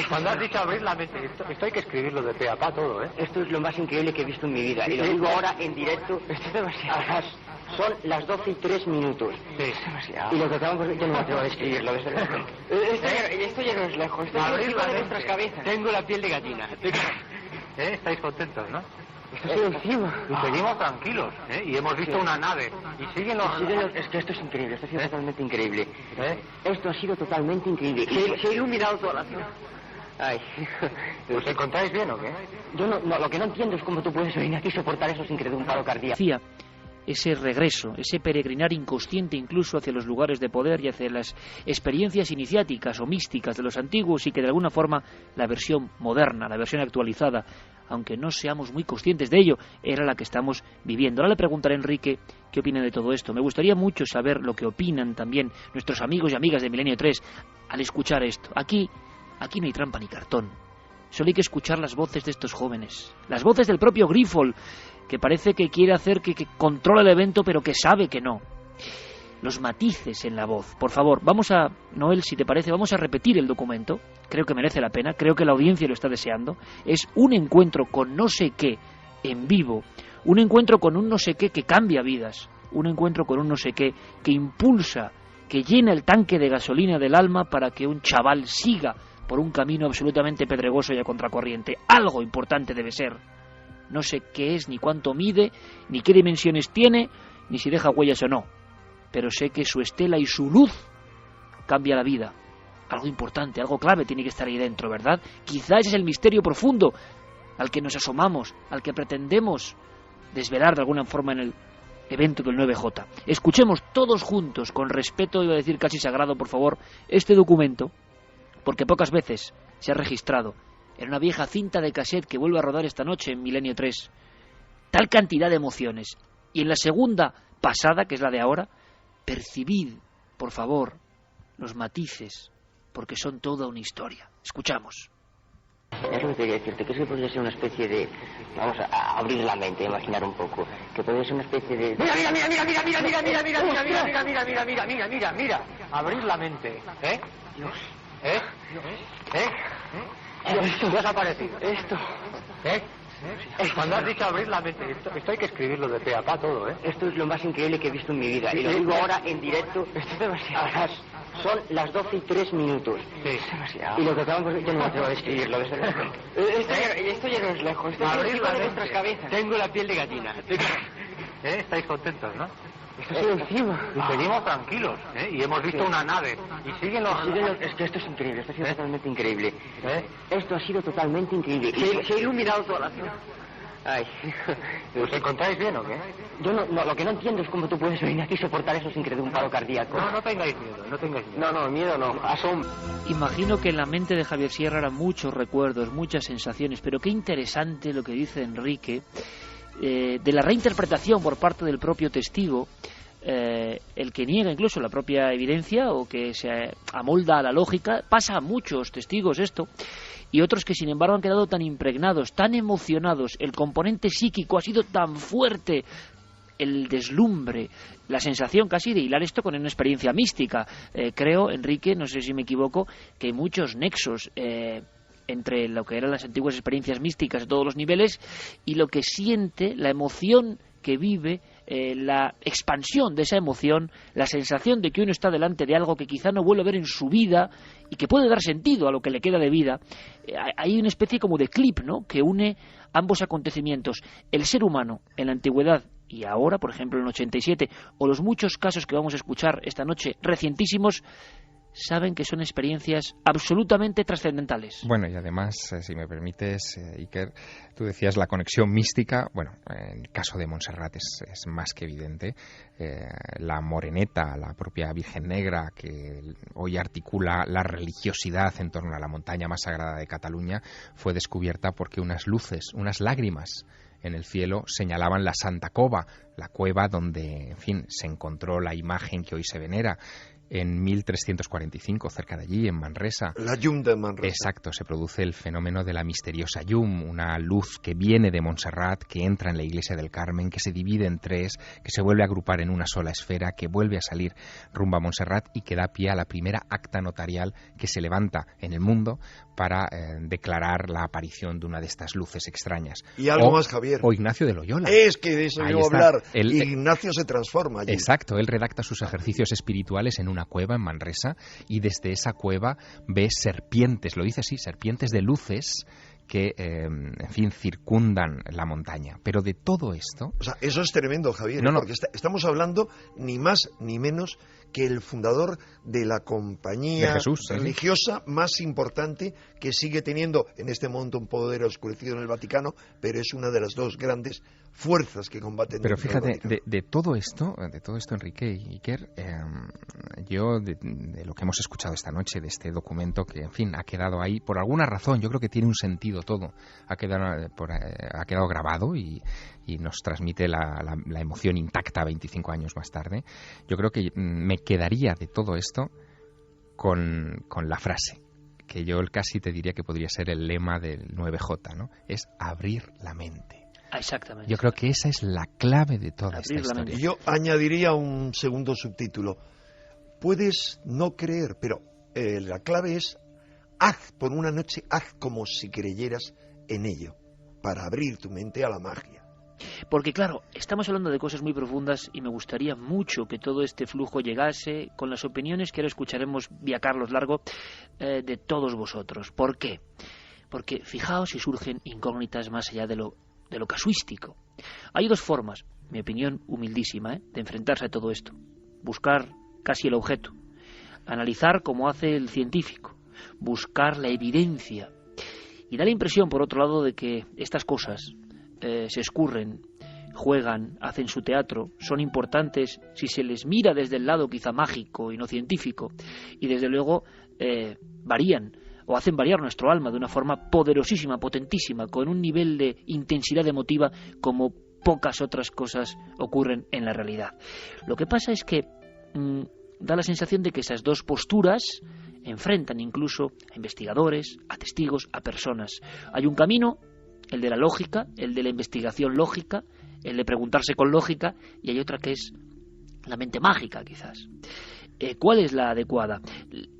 Cuando has dicho abrir la mente, esto hay que escribirlo de pe a pa todo, ¿eh? Esto es lo más increíble que he visto en mi vida. Y lo digo ahora en directo. Esto es demasiado. Son las 12:03. Sí. Y lo que acabamos de... Yo no me atrevo a describirlo, desde luego. Esto ya no es lejos. Esto abrir es la de mente. nuestras cabezas. Tengo la piel de gallina. Estáis contentos, ¿no? Esto ha sido encima. Y seguimos tranquilos, ¿eh? Y hemos visto una nave. Y siguen los... Es que esto es increíble, esto ha sido totalmente increíble. Esto ha sido totalmente increíble. Se ha iluminado toda la zona. Ay. ¿Os encontráis bien o qué? Yo no, lo que no entiendo es cómo tú puedes venir aquí y soportar eso sin que te dé un paro cardíaco. Ese regreso, ese peregrinar inconsciente incluso hacia los lugares de poder y hacia las experiencias iniciáticas o místicas de los antiguos, y que de alguna forma la versión moderna, la versión actualizada, aunque no seamos muy conscientes de ello, era la que estamos viviendo. Ahora le preguntaré a Enrique qué opina de todo esto. Me gustaría mucho saber lo que opinan también nuestros amigos y amigas de Milenio 3 al escuchar esto. Aquí no hay trampa ni cartón. Solo hay que escuchar las voces de estos jóvenes, las voces del propio Grifol, que parece que quiere hacer que controle el evento, pero que sabe que no. los matices en la voz. Por favor, Noel, si te parece, vamos a repetir el documento. Creo que merece la pena, creo que la audiencia lo está deseando. Es un encuentro con no sé qué en vivo, un encuentro con un no sé qué que cambia vidas, un encuentro con un no sé qué que impulsa, que llena el tanque de gasolina del alma para que un chaval siga por un camino absolutamente pedregoso y a contracorriente. Algo importante debe ser. No sé qué es, ni cuánto mide, ni qué dimensiones tiene, ni si deja huellas o no. Pero sé que su estela y su luz cambia la vida. Algo importante, algo clave tiene que estar ahí dentro, ¿verdad? Quizá ese es el misterio profundo al que nos asomamos, al que pretendemos desvelar de alguna forma en el evento del 9J. Escuchemos todos juntos, con respeto, iba a decir casi sagrado, por favor, este documento, porque pocas veces se ha registrado en una vieja cinta de cassette que vuelve a rodar esta noche en Milenio 3 tal cantidad de emociones. Y en la segunda pasada, que es la de ahora, percibid, por favor, los matices, porque son toda una historia. Escuchamos. Es lo que quería decirte, que eso podría ser una especie de... Vamos a abrir la mente, imaginar un poco. Que podría ser una especie de... Mira. Abrir la mente, ¿eh? Dios. ¿Qué has aparecido? Esto. Cuando has dicho abrir la mente, esto hay que escribirlo de pe a pa todo, ¿eh? Esto es lo más increíble que he visto en mi vida. Y lo digo ahora en directo. Esto es demasiado. Son las 12:03. Sí, es demasiado. Y lo que acabamos de... Yo no me atrevo a describirlo, desde luego. Esto ya no es lejos. Esto abrir es de nuestras cabezas. Tengo la piel de gallina. Estáis contentos, ¿no? Esto sigue encima. Y seguimos tranquilos, ¿eh? Y hemos visto una nave. Y siguen los... Es que esto es increíble, esto ha sido totalmente increíble. Esto ha sido totalmente increíble. Se ha iluminado toda la ciudad. Ay. ¿Os encontráis bien o qué? Yo lo que no entiendo es cómo tú puedes venir aquí y soportar eso sin que te dé un paro cardíaco. No tengáis miedo, No, miedo no, asombro. Imagino que en la mente de Javier Sierra eran muchos recuerdos, muchas sensaciones, pero qué interesante lo que dice Enrique, de la reinterpretación por parte del propio testigo, el que niega incluso la propia evidencia o que se amolda a la lógica. Pasa a muchos testigos esto, y otros que sin embargo han quedado tan impregnados, tan emocionados, el componente psíquico ha sido tan fuerte, el deslumbre, la sensación casi de hilar esto con una experiencia mística. Creo, Enrique, no sé si me equivoco, que hay muchos nexos entre lo que eran las antiguas experiencias místicas de todos los niveles y lo que siente, la emoción que vive, la expansión de esa emoción, la sensación de que uno está delante de algo que quizá no vuelve a ver en su vida y que puede dar sentido a lo que le queda de vida. Hay una especie como de clip, ¿no?, que une ambos acontecimientos. El ser humano en la antigüedad y ahora, por ejemplo, en el 87, o los muchos casos que vamos a escuchar esta noche, recientísimos, saben que son experiencias absolutamente trascendentales. Bueno, y además, si me permites, Iker, tú decías la conexión mística. Bueno, en el caso de Montserrat es más que evidente. La moreneta, la propia Virgen Negra, que hoy articula la religiosidad en torno a la montaña más sagrada de Cataluña, fue descubierta porque unas luces, unas lágrimas en el cielo señalaban la Santa Cova, la cueva donde, en fin, se encontró la imagen que hoy se venera. En 1345, cerca de allí, en Manresa. La llum de Manresa. Exacto, se produce el fenómeno de la misteriosa llum, una luz que viene de Montserrat, que entra en la iglesia del Carmen, que se divide en tres, que se vuelve a agrupar en una sola esfera, que vuelve a salir rumbo a Montserrat y que da pie a la primera acta notarial que se levanta en el mundo para declarar la aparición de una de estas luces extrañas. Y algo más, Javier. O Ignacio de Loyola. Es que de eso iba a hablar. Ignacio se transforma allí. Exacto, él redacta sus ejercicios espirituales en una cueva en Manresa y desde esa cueva ve serpientes, lo dice así, serpientes de luces que, en fin, circundan la montaña. Pero de todo esto... O sea, eso es tremendo, Javier, porque estamos hablando ni más ni menos que el fundador de la compañía de Jesús, religiosa más importante que sigue teniendo en este momento un poder oscurecido en el Vaticano, pero es una de las dos grandes fuerzas que combaten. Pero fíjate, de todo esto, Enrique y Iker, yo de lo que hemos escuchado esta noche, de este documento que, en fin, ha quedado ahí por alguna razón, yo creo que tiene un sentido todo, ha quedado grabado y nos transmite la emoción intacta 25 años más tarde. Yo creo que me quedaría de todo esto con la frase, que yo casi te diría que podría ser el lema del 9J, ¿no? Es abrir la mente. Exactamente. Yo creo que esa es la clave de toda esta historia. Yo añadiría un segundo subtítulo. Puedes no creer, pero la clave es haz por una noche, haz como si creyeras en ello, para abrir tu mente a la magia. Porque claro, estamos hablando de cosas muy profundas y me gustaría mucho que todo este flujo llegase con las opiniones que ahora escucharemos vía Carlos Largo de todos vosotros. ¿Por qué? Porque fijaos si surgen incógnitas más allá de lo casuístico. Hay dos formas, mi opinión humildísima, de enfrentarse a todo esto. Buscar casi el objeto, analizar como hace el científico, buscar la evidencia. Y da la impresión, por otro lado, de que estas cosas se escurren, juegan, hacen su teatro, son importantes si se les mira desde el lado quizá mágico y no científico, y desde luego varían o hacen variar nuestro alma de una forma poderosísima, potentísima, con un nivel de intensidad emotiva como pocas otras cosas ocurren en la realidad. Lo que pasa es que da la sensación de que esas dos posturas enfrentan incluso a investigadores, a testigos, a personas. Hay un camino, el de la lógica, el de la investigación lógica, el de preguntarse con lógica, y hay otra que es la mente mágica, quizás. ¿Cuál es la adecuada?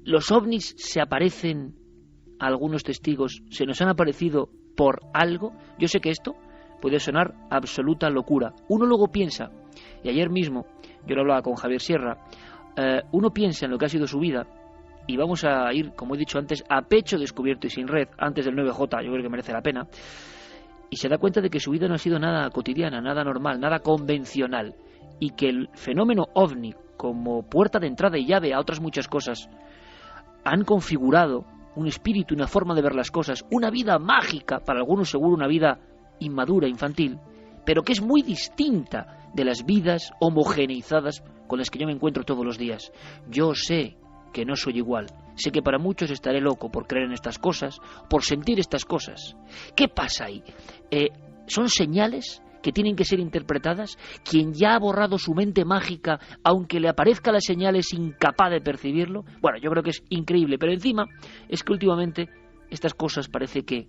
¿Los ovnis se aparecen a algunos testigos? ¿Se nos han aparecido por algo? Yo sé que esto puede sonar absoluta locura. Uno luego piensa, y ayer mismo yo lo hablaba con Javier Sierra, uno piensa en lo que ha sido su vida, y vamos a ir, como he dicho antes, a pecho descubierto y sin red, antes del 9J, yo creo que merece la pena, y se da cuenta de que su vida no ha sido nada cotidiana, nada normal, nada convencional, y que el fenómeno ovni, como puerta de entrada y llave a otras muchas cosas, han configurado un espíritu, una forma de ver las cosas, una vida mágica, para algunos seguro una vida inmadura, infantil, pero que es muy distinta de las vidas homogeneizadas con las que yo me encuentro todos los días. Yo sé que no soy igual. Sé que para muchos estaré loco por creer en estas cosas, por sentir estas cosas. ¿Qué pasa ahí? ¿Son señales que tienen que ser interpretadas? ¿Quien ya ha borrado su mente mágica, aunque le aparezca la señal, es incapaz de percibirlo? Bueno, yo creo que es increíble, pero encima es que últimamente estas cosas parece que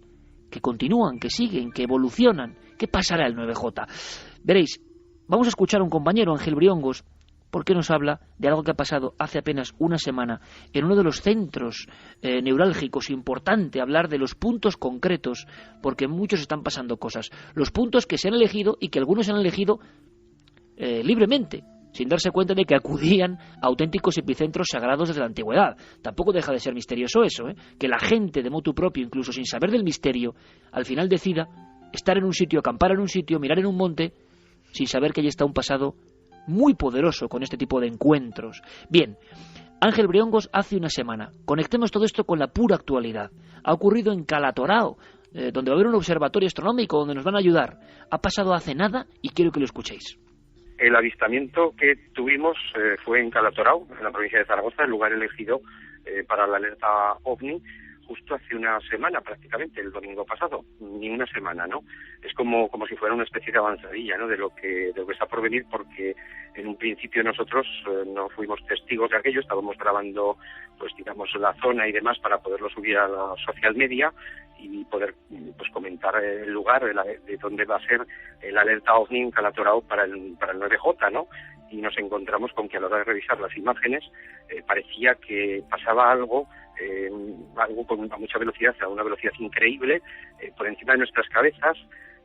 continúan, que siguen, que evolucionan. ¿Qué pasará el 9J? Veréis, vamos a escuchar a un compañero, Ángel Briongos, porque nos habla de algo que ha pasado hace apenas una semana en uno de los centros neurálgicos. Importante hablar de los puntos concretos, porque muchos están pasando cosas. Los puntos que se han elegido y que algunos han elegido libremente, sin darse cuenta de que acudían a auténticos epicentros sagrados desde la antigüedad. Tampoco deja de ser misterioso eso, que la gente de motu propio, incluso sin saber del misterio, al final decida estar en un sitio, acampar en un sitio, mirar en un monte, sin saber que allí está un pasado muy poderoso con este tipo de encuentros. Bien, Ángel Briongos hace una semana. Conectemos todo esto con la pura actualidad. Ha ocurrido en Calatorao, donde va a haber un observatorio astronómico donde nos van a ayudar. Ha pasado hace nada y quiero que lo escuchéis. El avistamiento que tuvimos fue en Calatorao, en la provincia de Zaragoza, el lugar elegido para la alerta OVNI, justo hace una semana prácticamente, el domingo pasado, ni una semana, ¿no? Es como si fuera una especie de avanzadilla, ¿no?, de lo que está por venir, porque en un principio nosotros no fuimos testigos de aquello, estábamos grabando, pues digamos, la zona y demás para poderlo subir a la social media y poder pues comentar el lugar de donde va a ser el alerta OVNI en Calatorao para el 9J, ¿no? Y nos encontramos con que a la hora de revisar las imágenes parecía que pasaba algo con mucha velocidad, a una velocidad increíble, por encima de nuestras cabezas,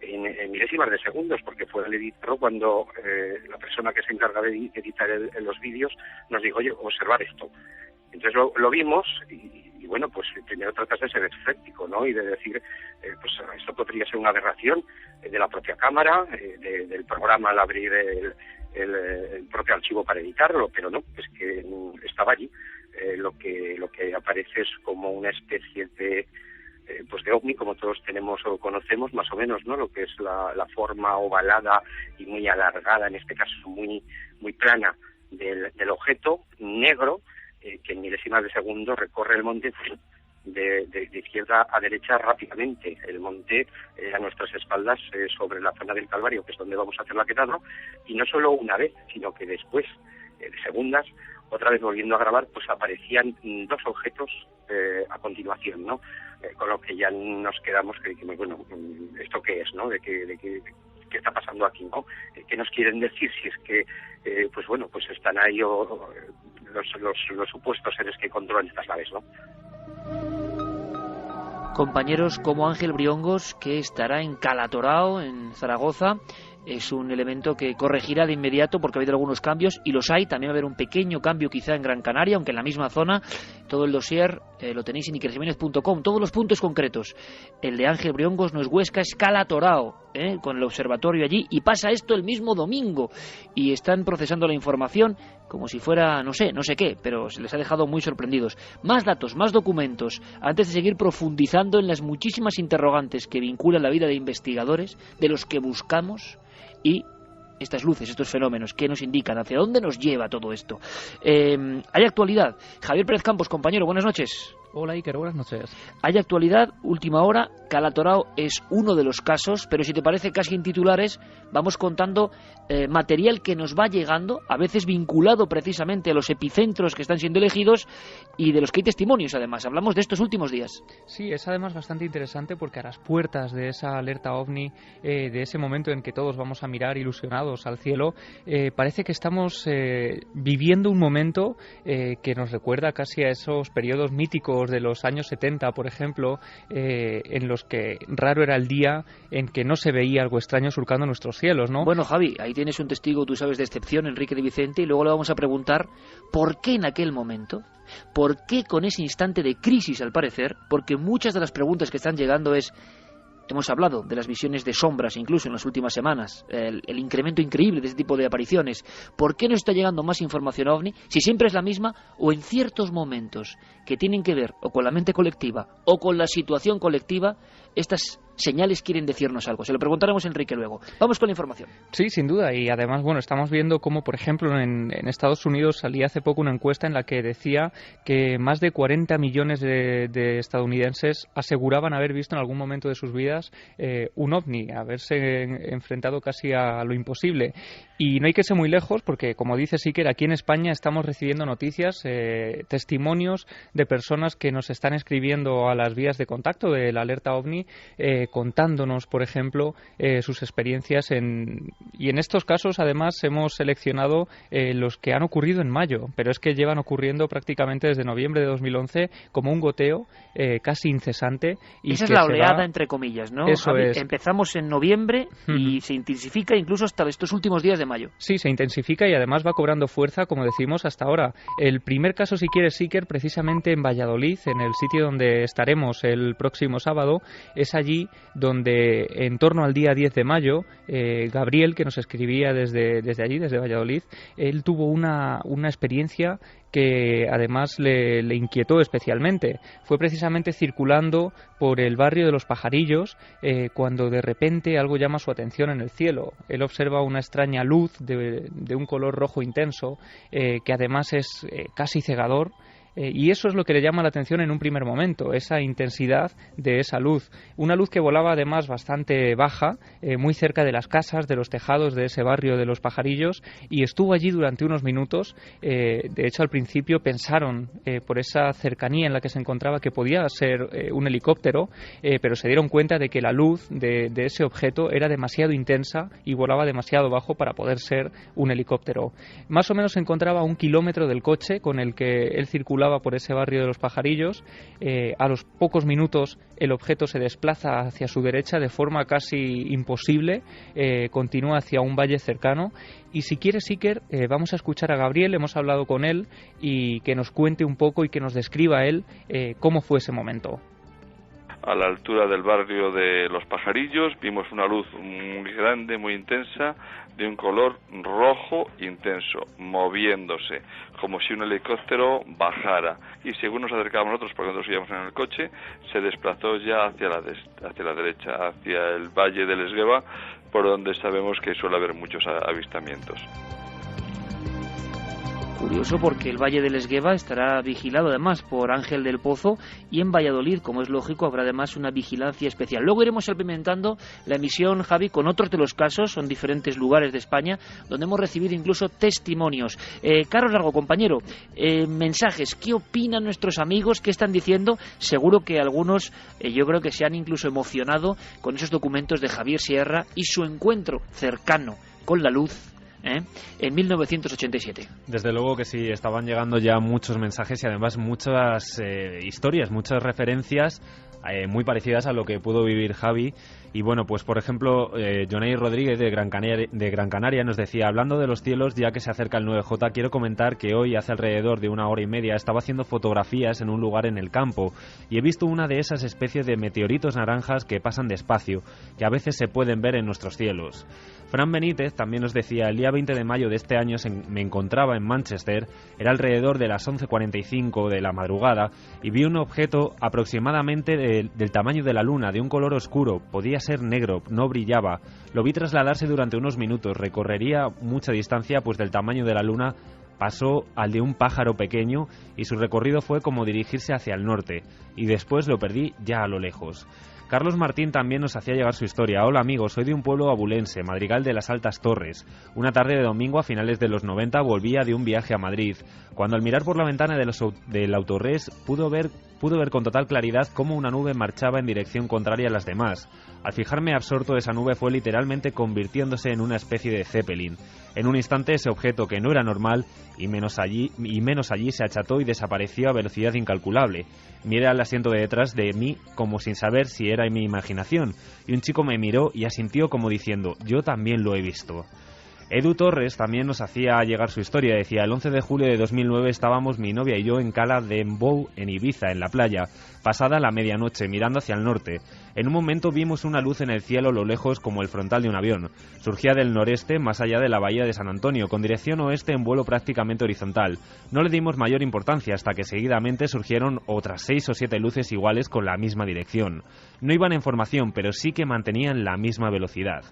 en milésimas de segundos, porque fue el editor cuando la persona que se encarga de editar los vídeos nos dijo, oye, observar esto. Entonces lo vimos y bueno, pues primero tratas de ser escéptico, ¿no? Y de decir, pues esto podría ser una aberración de la propia cámara, del programa al abrir el propio archivo para editarlo, pero no, es que estaba allí. Lo que aparece es como una especie de pues de ovni, como todos tenemos o conocemos más o menos, ¿no? Lo que es la forma ovalada y muy alargada, en este caso muy plana del objeto negro, que en milésimas de segundo recorre el monte de izquierda a derecha rápidamente. El monte a nuestras espaldas, sobre la zona del Calvario, que es donde vamos a hacer la quedada, y no solo una vez, sino que después de segundas, otra vez volviendo a grabar, pues aparecían dos objetos a continuación, ¿no? Con lo que ya nos quedamos que bueno, ¿esto qué es, no? De que qué está pasando aquí, ¿no? ¿Qué nos quieren decir si es que, pues bueno, pues están ahí los supuestos seres que controlan estas naves, ¿no? Compañeros como Ángel Briongos, que estará en Calatorao, en Zaragoza, es un elemento que corregirá de inmediato porque ha habido algunos cambios, y los hay. También va a haber un pequeño cambio quizá en Gran Canaria, aunque en la misma zona. Todo el dossier lo tenéis en ikerjimenez.com, todos los puntos concretos. El de Ángel Briongos no es Huesca, es Calatorao, con el observatorio allí, y pasa esto el mismo domingo, y están procesando la información como si fuera, no sé qué, pero se les ha dejado muy sorprendidos. Más datos, más documentos, antes de seguir profundizando en las muchísimas interrogantes que vinculan la vida de investigadores, de los que buscamos, y estas luces, estos fenómenos, ¿qué nos indican? ¿Hacia dónde nos lleva todo esto? Hay actualidad. Javier Pérez Campos, compañero, buenas noches. Hola Iker, buenas noches. Hay actualidad, última hora. Calatorao es uno de los casos, pero si te parece, casi en titulares vamos contando material que nos va llegando, a veces vinculado precisamente a los epicentros que están siendo elegidos y de los que hay testimonios, además. Hablamos de estos últimos días. Sí, es además bastante interesante porque a las puertas de esa alerta OVNI, de ese momento en que todos vamos a mirar ilusionados al cielo, parece que estamos viviendo un momento que nos recuerda casi a esos periodos míticos de los años 70, por ejemplo, en los que raro era el día en que no se veía algo extraño surcando nuestros cielos, ¿no? Bueno, Javi, ahí tienes un testigo, tú sabes, de excepción, Enrique de Vicente, y luego le vamos a preguntar por qué en aquel momento, por qué con ese instante de crisis, al parecer, porque muchas de las preguntas que están llegando es... Hemos hablado de las visiones de sombras, incluso en las últimas semanas, el incremento increíble de este tipo de apariciones. ¿Por qué no está llegando más información OVNI? Si siempre es la misma, o en ciertos momentos que tienen que ver o con la mente colectiva o con la situación colectiva, estas señales quieren decirnos algo. Se lo preguntaremos a Enrique luego. Vamos con la información. Sí, sin duda. Y además, bueno, estamos viendo cómo, por ejemplo, en Estados Unidos salía hace poco una encuesta en la que decía que más de 40 millones de estadounidenses aseguraban haber visto en algún momento de sus vidas un ovni, haberse enfrentado casi a lo imposible. Y no hay que ser muy lejos porque, como dice Iker, aquí en España estamos recibiendo noticias, testimonios de personas que nos están escribiendo a las vías de contacto de la alerta OVNI, contándonos, por ejemplo, sus experiencias y en estos casos, además, hemos seleccionado los que han ocurrido en mayo, pero es que llevan ocurriendo prácticamente desde noviembre de 2011 como un goteo casi incesante. Y esa es la oleada, entre comillas, ¿no? Eso Javi, es. Empezamos en noviembre y se intensifica incluso hasta estos últimos días de mayo. Sí, se intensifica y además va cobrando fuerza, como decimos, hasta ahora. El primer caso, si quieres, Iker, precisamente en Valladolid, en el sitio donde estaremos el próximo sábado, es allí donde en torno al día 10 de mayo, Gabriel, que nos escribía desde allí, desde Valladolid, él tuvo una experiencia que además le inquietó especialmente. Fue precisamente circulando por el barrio de Los Pajarillos cuando de repente algo llama su atención en el cielo. Él observa una extraña luz de un color rojo intenso que además es casi cegador. Y eso es lo que le llama la atención en un primer momento, esa intensidad de esa luz. Una luz que volaba además bastante baja, muy cerca de las casas, de los tejados de ese barrio de Los Pajarillos, y estuvo allí durante unos minutos. De hecho, al principio pensaron, por esa cercanía en la que se encontraba, que podía ser un helicóptero, pero se dieron cuenta de que la luz de ese objeto era demasiado intensa y volaba demasiado bajo para poder ser un helicóptero. Más o menos se encontraba a 1 kilómetro del coche con el que él circulaba por ese barrio de Los Pajarillos. A los pocos minutos el objeto se desplaza hacia su derecha de forma casi imposible, continúa hacia un valle cercano. Y si quieres, Iker, vamos a escuchar a Gabriel, hemos hablado con él, y que nos cuente un poco y que nos describa él cómo fue ese momento. A la altura del barrio de Los Pajarillos vimos una luz muy grande, muy intensa, de un color rojo intenso, moviéndose, como si un helicóptero bajara. Y según nos acercábamos nosotros, porque nosotros íbamos en el coche, se desplazó ya hacia la derecha, hacia el valle del Esgueva, por donde sabemos que suele haber muchos avistamientos. Curioso, porque el Valle del Esgueva estará vigilado además por Ángel del Pozo, y en Valladolid, como es lógico, habrá además una vigilancia especial. Luego iremos alimentando la emisión, Javi, con otros de los casos. Son diferentes lugares de España donde hemos recibido incluso testimonios. Carlos Largo, compañero, mensajes. ¿Qué opinan nuestros amigos? ¿Qué están diciendo? Seguro que algunos, yo creo que se han incluso emocionado con esos documentos de Javier Sierra y su encuentro cercano con la luz en 1987. Desde luego que sí, estaban llegando ya muchos mensajes y además muchas historias, muchas referencias muy parecidas a lo que pudo vivir Javi. Y bueno, pues por ejemplo, Jonay Rodríguez de Gran Canaria nos decía: hablando de los cielos, ya que se acerca el 9J, quiero comentar que hoy, hace alrededor de 1 hora y media, estaba haciendo fotografías en un lugar en el campo y he visto una de esas especies de meteoritos naranjas que pasan despacio, que a veces se pueden ver en nuestros cielos. Fran Benítez también nos decía: el día 20 de mayo de este año me encontraba en Manchester, era alrededor de las 11:45 de la madrugada, y vi un objeto aproximadamente del tamaño de la luna, de un color oscuro, podía ser negro, no brillaba. Lo vi trasladarse durante unos minutos, recorrería mucha distancia, pues del tamaño de la luna pasó al de un pájaro pequeño y su recorrido fue como dirigirse hacia el norte, y después lo perdí ya a lo lejos. Carlos Martín también nos hacía llegar su historia. Hola amigos, soy de un pueblo abulense, Madrigal de las Altas Torres. Una tarde de domingo a finales de los 90 volvía de un viaje a Madrid, cuando al mirar por la ventana del Autores pudo ver con total claridad cómo una nube marchaba en dirección contraria a las demás. Al fijarme absorto, esa nube fue literalmente convirtiéndose en una especie de Zeppelin. En un instante ese objeto, que no era normal, y menos allí se acható y desapareció a velocidad incalculable. Miré al asiento de detrás de mí como sin saber si era mi imaginación, y un chico me miró y asintió como diciendo: yo también lo he visto. Edu Torres también nos hacía llegar su historia. Decía: el 11 de julio de 2009 estábamos mi novia y yo en Cala de Embou, en Ibiza, en la playa, pasada la medianoche, mirando hacia el norte. En un momento vimos una luz en el cielo a lo lejos como el frontal de un avión. Surgía del noreste, más allá de la bahía de San Antonio, con dirección oeste en vuelo prácticamente horizontal. No le dimos mayor importancia hasta que seguidamente surgieron otras 6 o 7 luces iguales con la misma dirección. No iban en formación, pero sí que mantenían la misma velocidad.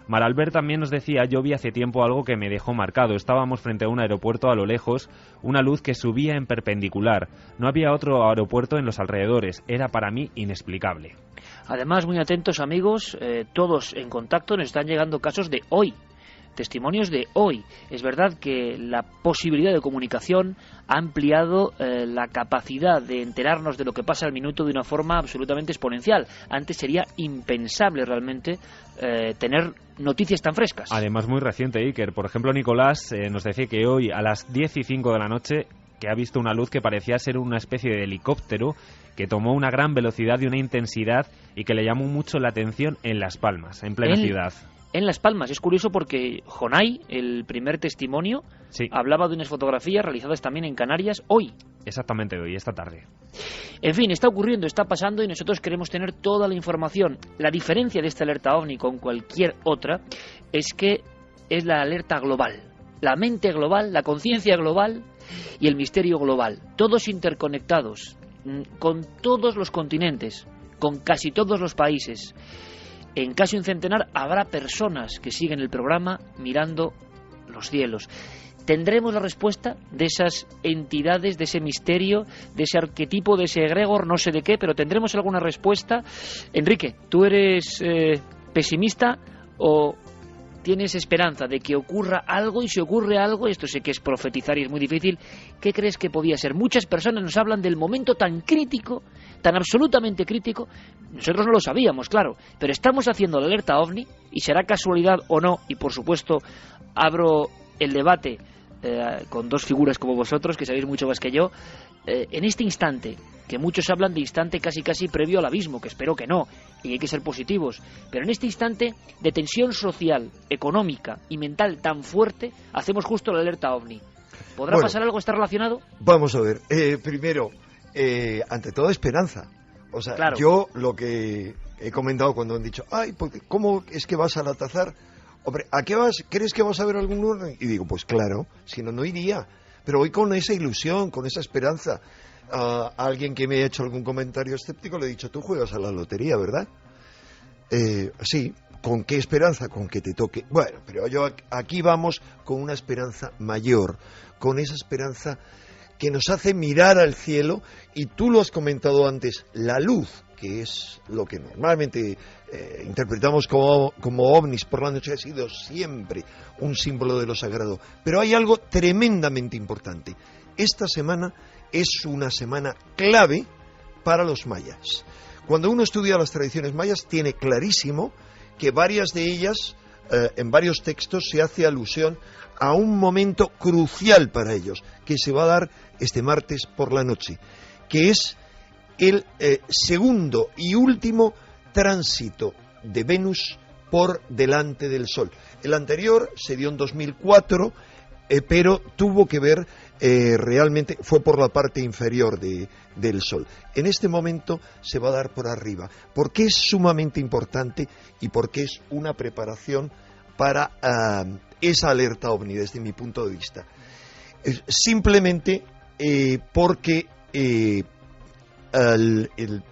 Maralbert también nos decía: yo vi hace tiempo algo que me dejó marcado. Estábamos frente a un aeropuerto a lo lejos, una luz que subía en perpendicular. No había otro aeropuerto en los alrededores. Era para mí inexplicable. Además, muy atentos amigos, todos en contacto, nos están llegando casos de hoy, testimonios de hoy. Es verdad que la posibilidad de comunicación ha ampliado la capacidad de enterarnos de lo que pasa al minuto de una forma absolutamente exponencial. Antes sería impensable realmente tener noticias tan frescas. Además, muy reciente, Iker. Por ejemplo, Nicolás nos decía que hoy a las 10:05 de la noche que ha visto una luz que parecía ser una especie de helicóptero que tomó una gran velocidad y una intensidad y que le llamó mucho la atención en Las Palmas, en plena ciudad. En Las Palmas. Es curioso porque Jonay, el primer testimonio, sí, hablaba de unas fotografías realizadas también en Canarias hoy. Exactamente hoy, esta tarde. En fin, está ocurriendo, está pasando y nosotros queremos tener toda la información. La diferencia de esta alerta OVNI con cualquier otra es que es la alerta global. La mente global, la conciencia global y el misterio global. Todos interconectados, con todos los continentes, con casi todos los países. En Casi un Centenar habrá personas que siguen el programa mirando los cielos. ¿Tendremos la respuesta de esas entidades, de ese misterio, de ese arquetipo, de ese egregor, no sé de qué, pero tendremos alguna respuesta? Enrique, ¿tú eres pesimista o tienes esperanza de que ocurra algo? Y si ocurre algo, esto sé que es profetizar y es muy difícil, ¿qué crees que podía ser? Muchas personas nos hablan del momento tan crítico, tan absolutamente crítico. Nosotros no lo sabíamos, claro, pero estamos haciendo la alerta OVNI, y será casualidad o no, y por supuesto abro el debate con dos figuras como vosotros, que sabéis mucho más que yo, en este instante, que muchos hablan de instante casi previo al abismo, que espero que no, y hay que ser positivos, pero en este instante de tensión social, económica y mental tan fuerte, hacemos justo la alerta OVNI. ¿Podrá pasar algo? ¿Está relacionado? Vamos a ver, primero, ante todo esperanza. O sea, claro, yo lo que he comentado cuando han dicho: ay, ¿cómo es que vas al Altazar? Hombre, ¿a qué vas? ¿Crees que vas a ver algún lugar? Y digo, pues claro, si no, no iría. Pero voy con esa ilusión, con esa esperanza. A alguien que me ha hecho algún comentario escéptico le he dicho: tú juegas a la lotería, ¿verdad? Sí, ¿Con qué esperanza? Con que te toque. Bueno, pero aquí vamos con una esperanza mayor, con esa esperanza que nos hace mirar al cielo, y tú lo has comentado antes, la luz, que es lo que normalmente interpretamos como ovnis por la noche, ha sido siempre un símbolo de lo sagrado. Pero hay algo tremendamente importante. Esta semana es una semana clave para los mayas. Cuando uno estudia las tradiciones mayas, tiene clarísimo que varias de ellas, en varios textos, se hace alusión a un momento crucial para ellos, que se va a dar este martes por la noche, que es el segundo y último tránsito de Venus por delante del Sol. El anterior se dio en 2004, pero tuvo que ver realmente, fue por la parte inferior del Sol. En este momento se va a dar por arriba. ¿Por qué es sumamente importante y por qué es una preparación para esa alerta ovni desde mi punto de vista? Simplemente porque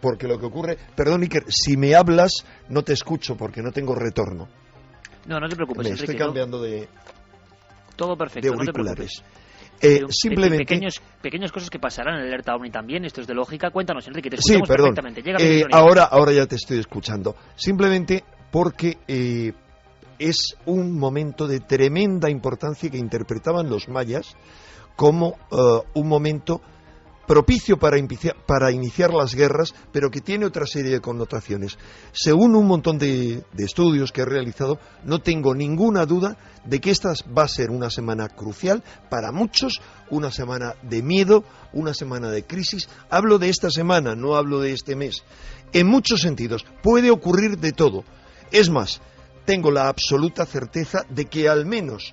porque lo que ocurre... Perdón, Iker, si me hablas no te escucho porque no tengo retorno. No te preocupes, me Enrique, estoy cambiando todo perfecto, de auriculares. Simplemente pequeñas cosas que pasarán en el alerta ovni también. Esto es de lógica. Cuéntanos, Enrique, te escuchamos perfectamente. Ahora ya te estoy escuchando. Simplemente porque es un momento de tremenda importancia que interpretaban los mayas como un momento propicio para iniciar las guerras, pero que tiene otra serie de connotaciones. Según un montón de estudios que he realizado, no tengo ninguna duda de que esta va a ser una semana crucial para muchos, una semana de miedo, una semana de crisis. Hablo de esta semana, no hablo de este mes. En muchos sentidos, puede ocurrir de todo. Es más, tengo la absoluta certeza de que al menos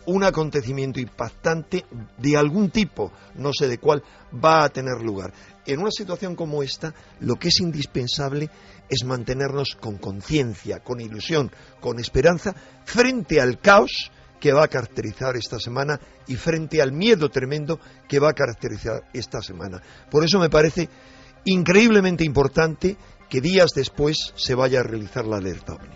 un acontecimiento impactante de algún tipo, no sé de cuál, va a tener lugar. En una situación como esta, lo que es indispensable es mantenernos con conciencia, con ilusión, con esperanza, frente al caos que va a caracterizar esta semana y frente al miedo tremendo que va a caracterizar esta semana. Por eso me parece increíblemente importante que días después se vaya a realizar la alerta ovni.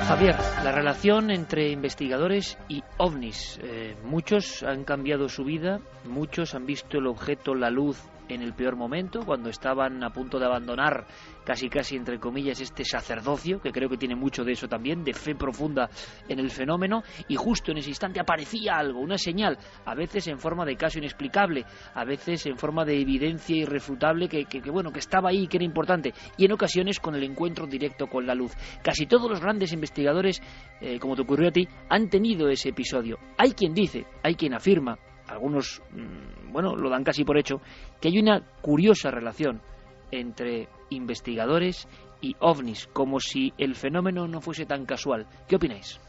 Javier, la relación entre investigadores y ovnis. Muchos han cambiado su vida, muchos han visto el objeto, la luz, en el peor momento, cuando estaban a punto de abandonar casi entre comillas este sacerdocio, que creo que tiene mucho de eso también, de fe profunda en el fenómeno, y justo en ese instante aparecía algo, una señal, a veces en forma de caso inexplicable, a veces en forma de evidencia irrefutable que estaba ahí, que era importante, y en ocasiones con el encuentro directo con la luz. Casi todos los grandes investigadores, como te ocurrió a ti, han tenido ese episodio. Hay quien dice, hay quien afirma, algunos lo dan casi por hecho, que hay una curiosa relación entre investigadores y ovnis, como si el fenómeno no fuese tan casual. ¿Qué opináis?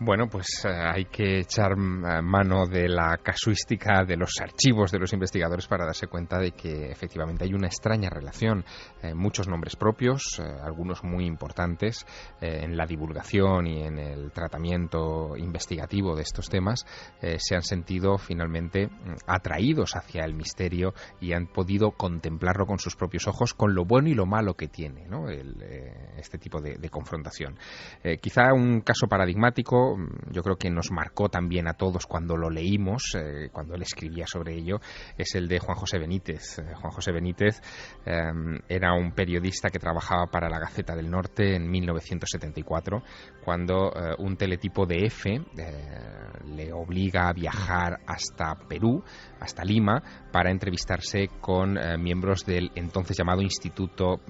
Bueno, pues hay que echar mano de la casuística de los archivos de los investigadores para darse cuenta de que efectivamente hay una extraña relación. Muchos nombres propios, algunos muy importantes en la divulgación y en el tratamiento investigativo de estos temas, se han sentido finalmente atraídos hacia el misterio y han podido contemplarlo con sus propios ojos, con lo bueno y lo malo que tiene, ¿no? Este tipo de confrontación. Quizá un caso paradigmático, yo creo que nos marcó también a todos cuando lo leímos, cuando él escribía sobre ello, es el de Juan José Benítez. Juan José Benítez era un periodista que trabajaba para la Gaceta del Norte en 1974, cuando un teletipo de EFE le obliga a viajar hasta Perú, hasta Lima, para entrevistarse con miembros del entonces llamado Instituto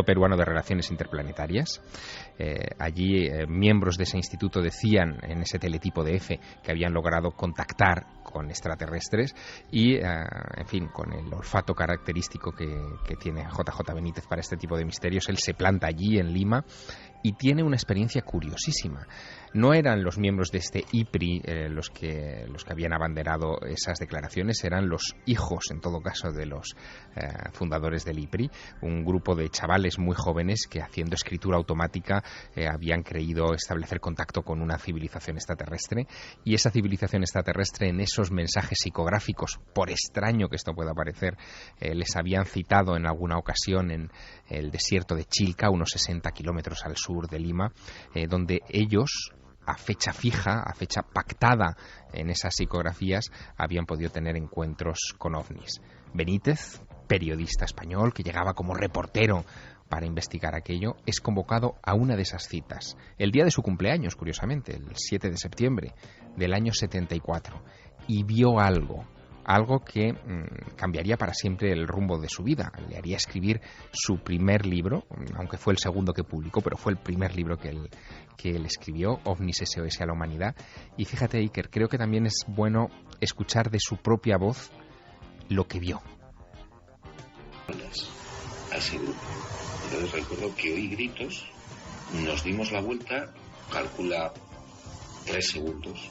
Peruano de Relaciones Interplanetarias. Allí miembros de ese instituto decían en ese teletipo de EFE que habían logrado contactar con extraterrestres y, en fin, con el olfato característico que tiene JJ Benítez para este tipo de misterios, él se planta allí en Lima y tiene una experiencia curiosísima. No eran los miembros de este IPRI los que habían abanderado esas declaraciones, eran los hijos, en todo caso, de los fundadores del IPRI, un grupo de chavales muy jóvenes que, haciendo escritura automática, habían creído establecer contacto con una civilización extraterrestre, y esa civilización extraterrestre, en esos mensajes psicográficos, por extraño que esto pueda parecer, les habían citado en alguna ocasión en el desierto de Chilca, unos 60 kilómetros al sur de Lima, donde ellos, a fecha fija, a fecha pactada en esas psicografías, habían podido tener encuentros con ovnis. Benítez, periodista español que llegaba como reportero para investigar aquello, es convocado a una de esas citas, el día de su cumpleaños, curiosamente, el 7 de septiembre del año 74, y vio algo que cambiaría para siempre el rumbo de su vida. Le haría escribir su primer libro, aunque fue el segundo que publicó, pero fue el primer libro que él escribió, OVNIS SOS a la humanidad. Y fíjate, Iker, creo que también es bueno escuchar de su propia voz lo que vio. A ese grupo. Entonces recuerdo que oí gritos, nos dimos la vuelta, calcula 3 segundos,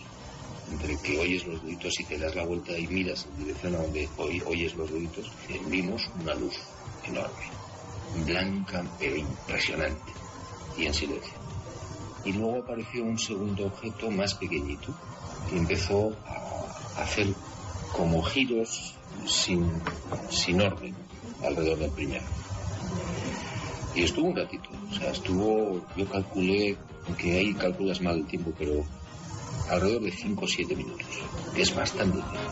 entre que oyes los gritos y te das la vuelta y miras en dirección a donde oyes los gritos, vimos una luz enorme, blanca pero impresionante, y en silencio. Y luego apareció un segundo objeto más pequeñito, que empezó a hacer como giros sin orden alrededor del primero. Y estuvo un ratito, yo calculé, aunque ahí calculas mal el tiempo, pero alrededor de 5 o 7 minutos, que es bastante tiempo.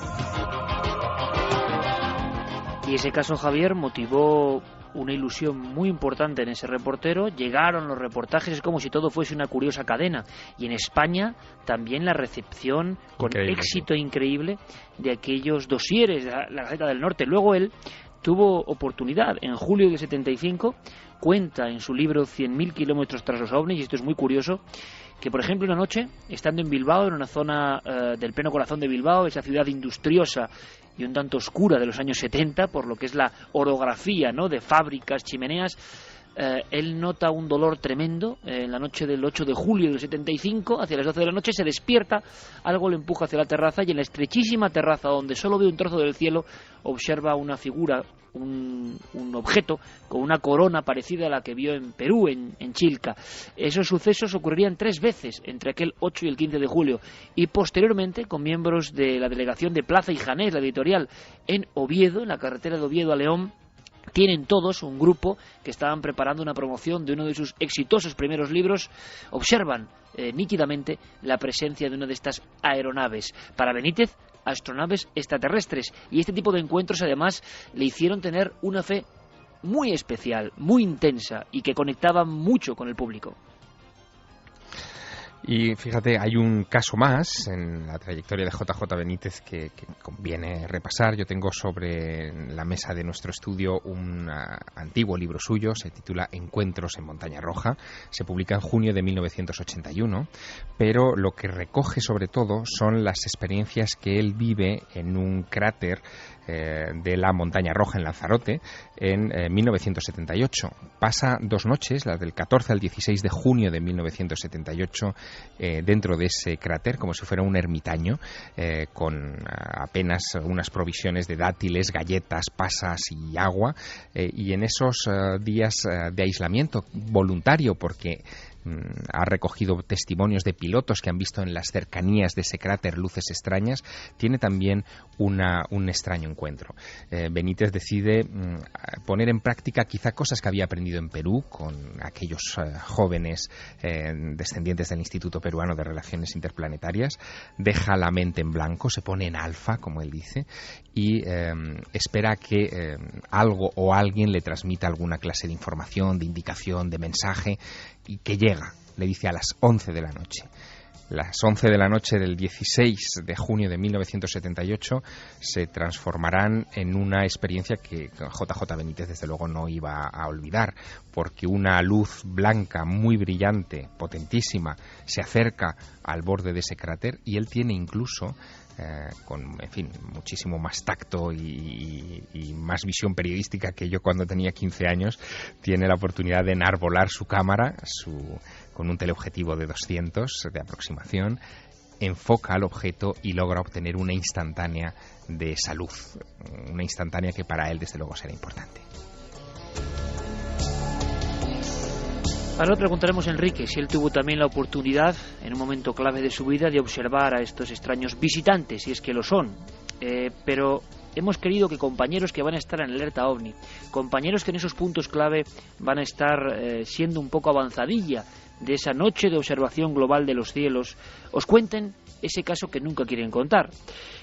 Y ese caso, Javier, motivó una ilusión muy importante en ese reportero. Llegaron los reportajes, es como si todo fuese una curiosa cadena. Y en España también la recepción con éxito increíble de aquellos dosieres de la Gaceta del Norte. Luego él tuvo oportunidad, en julio del 75, cuenta en su libro 100.000 kilómetros tras los ovnis, y esto es muy curioso, que por ejemplo una noche, estando en Bilbao, en una zona del pleno corazón de Bilbao, esa ciudad industriosa y un tanto oscura de los años 70, por lo que es la orografía, ¿no?, de fábricas, chimeneas, él nota un dolor tremendo en la noche del 8 de julio del 75, hacia las 12 de la noche, se despierta, algo le empuja hacia la terraza, y en la estrechísima terraza, donde solo ve un trozo del cielo, observa una figura, un objeto con una corona parecida a la que vio en Perú, en Chilca. Esos sucesos ocurrirían 3 veces entre aquel 8 y el 15 de julio, y posteriormente con miembros de la delegación de Plaza y Janés, la editorial, en Oviedo, en la carretera de Oviedo a León. Tienen todos un grupo que estaban preparando una promoción de uno de sus exitosos primeros libros. Observan nítidamente la presencia de una de estas aeronaves. Para Benítez, astronaves extraterrestres. Y este tipo de encuentros, además, le hicieron tener una fe muy especial, muy intensa, y que conectaba mucho con el público. Y fíjate, hay un caso más en la trayectoria de JJ Benítez que conviene repasar. Yo tengo sobre la mesa de nuestro estudio un antiguo libro suyo, se titula Encuentros en Montaña Roja, se publica en junio de 1981, pero lo que recoge sobre todo son las experiencias que él vive en un cráter de la Montaña Roja en Lanzarote en 1978. Pasa 2 noches, las del 14 al 16 de junio de 1978, dentro de ese cráter, como si fuera un ermitaño, con apenas unas provisiones de dátiles, galletas, pasas y agua, y en esos días de aislamiento voluntario, porque ha recogido testimonios de pilotos que han visto en las cercanías de ese cráter luces extrañas, tiene también un extraño encuentro. Benítez decide poner en práctica quizá cosas que había aprendido en Perú con aquellos jóvenes descendientes del Instituto Peruano de Relaciones Interplanetarias, deja la mente en blanco, se pone en alfa, como él dice, y espera que algo o alguien le transmita alguna clase de información, de indicación, de mensaje, y que llega, le dice, a las 11 de la noche. Las 11 de la noche del 16 de junio de 1978 se transformarán en una experiencia que JJ Benítez desde luego no iba a olvidar, porque una luz blanca muy brillante, potentísima, se acerca al borde de ese cráter y él tiene incluso con, en fin, muchísimo más tacto y más visión periodística que yo cuando tenía 15 años, tiene la oportunidad de enarbolar su cámara, con un teleobjetivo de 200 de aproximación, enfoca al objeto y logra obtener una instantánea de esa luz, una instantánea que para él desde luego será importante. Ahora le preguntaremos a Enrique si él tuvo también la oportunidad, en un momento clave de su vida, de observar a estos extraños visitantes, si es que lo son. Pero hemos querido que compañeros que van a estar en alerta OVNI, compañeros que en esos puntos clave van a estar siendo un poco avanzadilla de esa noche de observación global de los cielos, os cuenten ese caso que nunca quieren contar.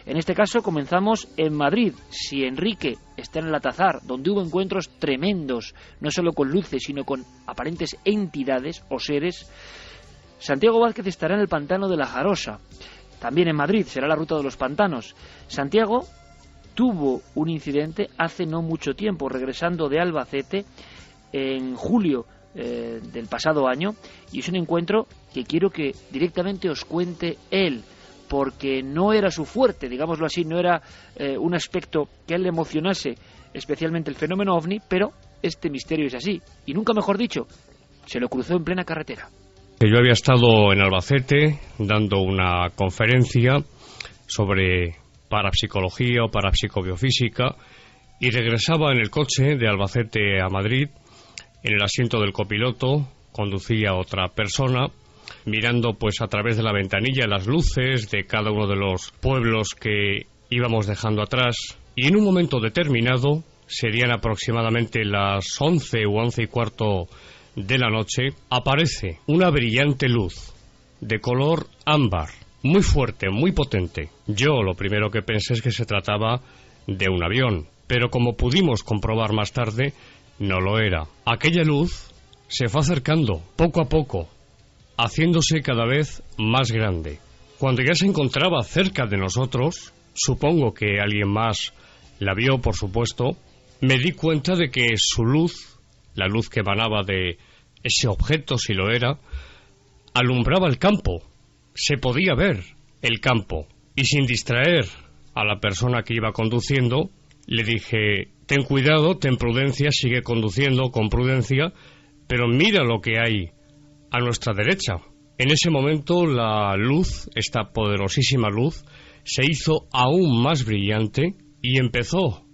En este caso comenzamos en Madrid. Si Enrique está en el Atazar, donde hubo encuentros tremendos, no solo con luces, sino con aparentes entidades o seres, Santiago Vázquez estará en el pantano de la Jarosa. También en Madrid será la ruta de los pantanos. Santiago tuvo un incidente hace no mucho tiempo, regresando de Albacete en julio del pasado año, y es un encuentro que quiero que directamente os cuente él, porque no era su fuerte, digámoslo así, no era un aspecto que a él le emocionase especialmente el fenómeno OVNI, pero este misterio es así, y nunca mejor dicho, se lo cruzó en plena carretera. Yo había estado en Albacete dando una conferencia sobre parapsicología o parapsicobiofísica y regresaba en el coche de Albacete a Madrid. En el asiento del copiloto conducía otra persona, mirando pues a través de la ventanilla las luces de cada uno de los pueblos que íbamos dejando atrás, y en un momento determinado, serían aproximadamente las 11 u 11 y cuarto de la noche, aparece una brillante luz de color ámbar, muy fuerte, muy potente. Yo lo primero que pensé es que se trataba de un avión, pero como pudimos comprobar más tarde, no lo era. Aquella luz se fue acercando poco a poco, haciéndose cada vez más grande. Cuando ya se encontraba cerca de nosotros, supongo que alguien más la vio, por supuesto, me di cuenta de que su luz, la luz que emanaba de ese objeto, si lo era, alumbraba el campo. Se podía ver el campo. Y sin distraer a la persona que iba conduciendo, le dije: ten cuidado, ten prudencia, sigue conduciendo con prudencia, pero mira lo que hay a nuestra derecha. En ese momento la luz, esta poderosísima luz, se hizo aún más brillante y empezó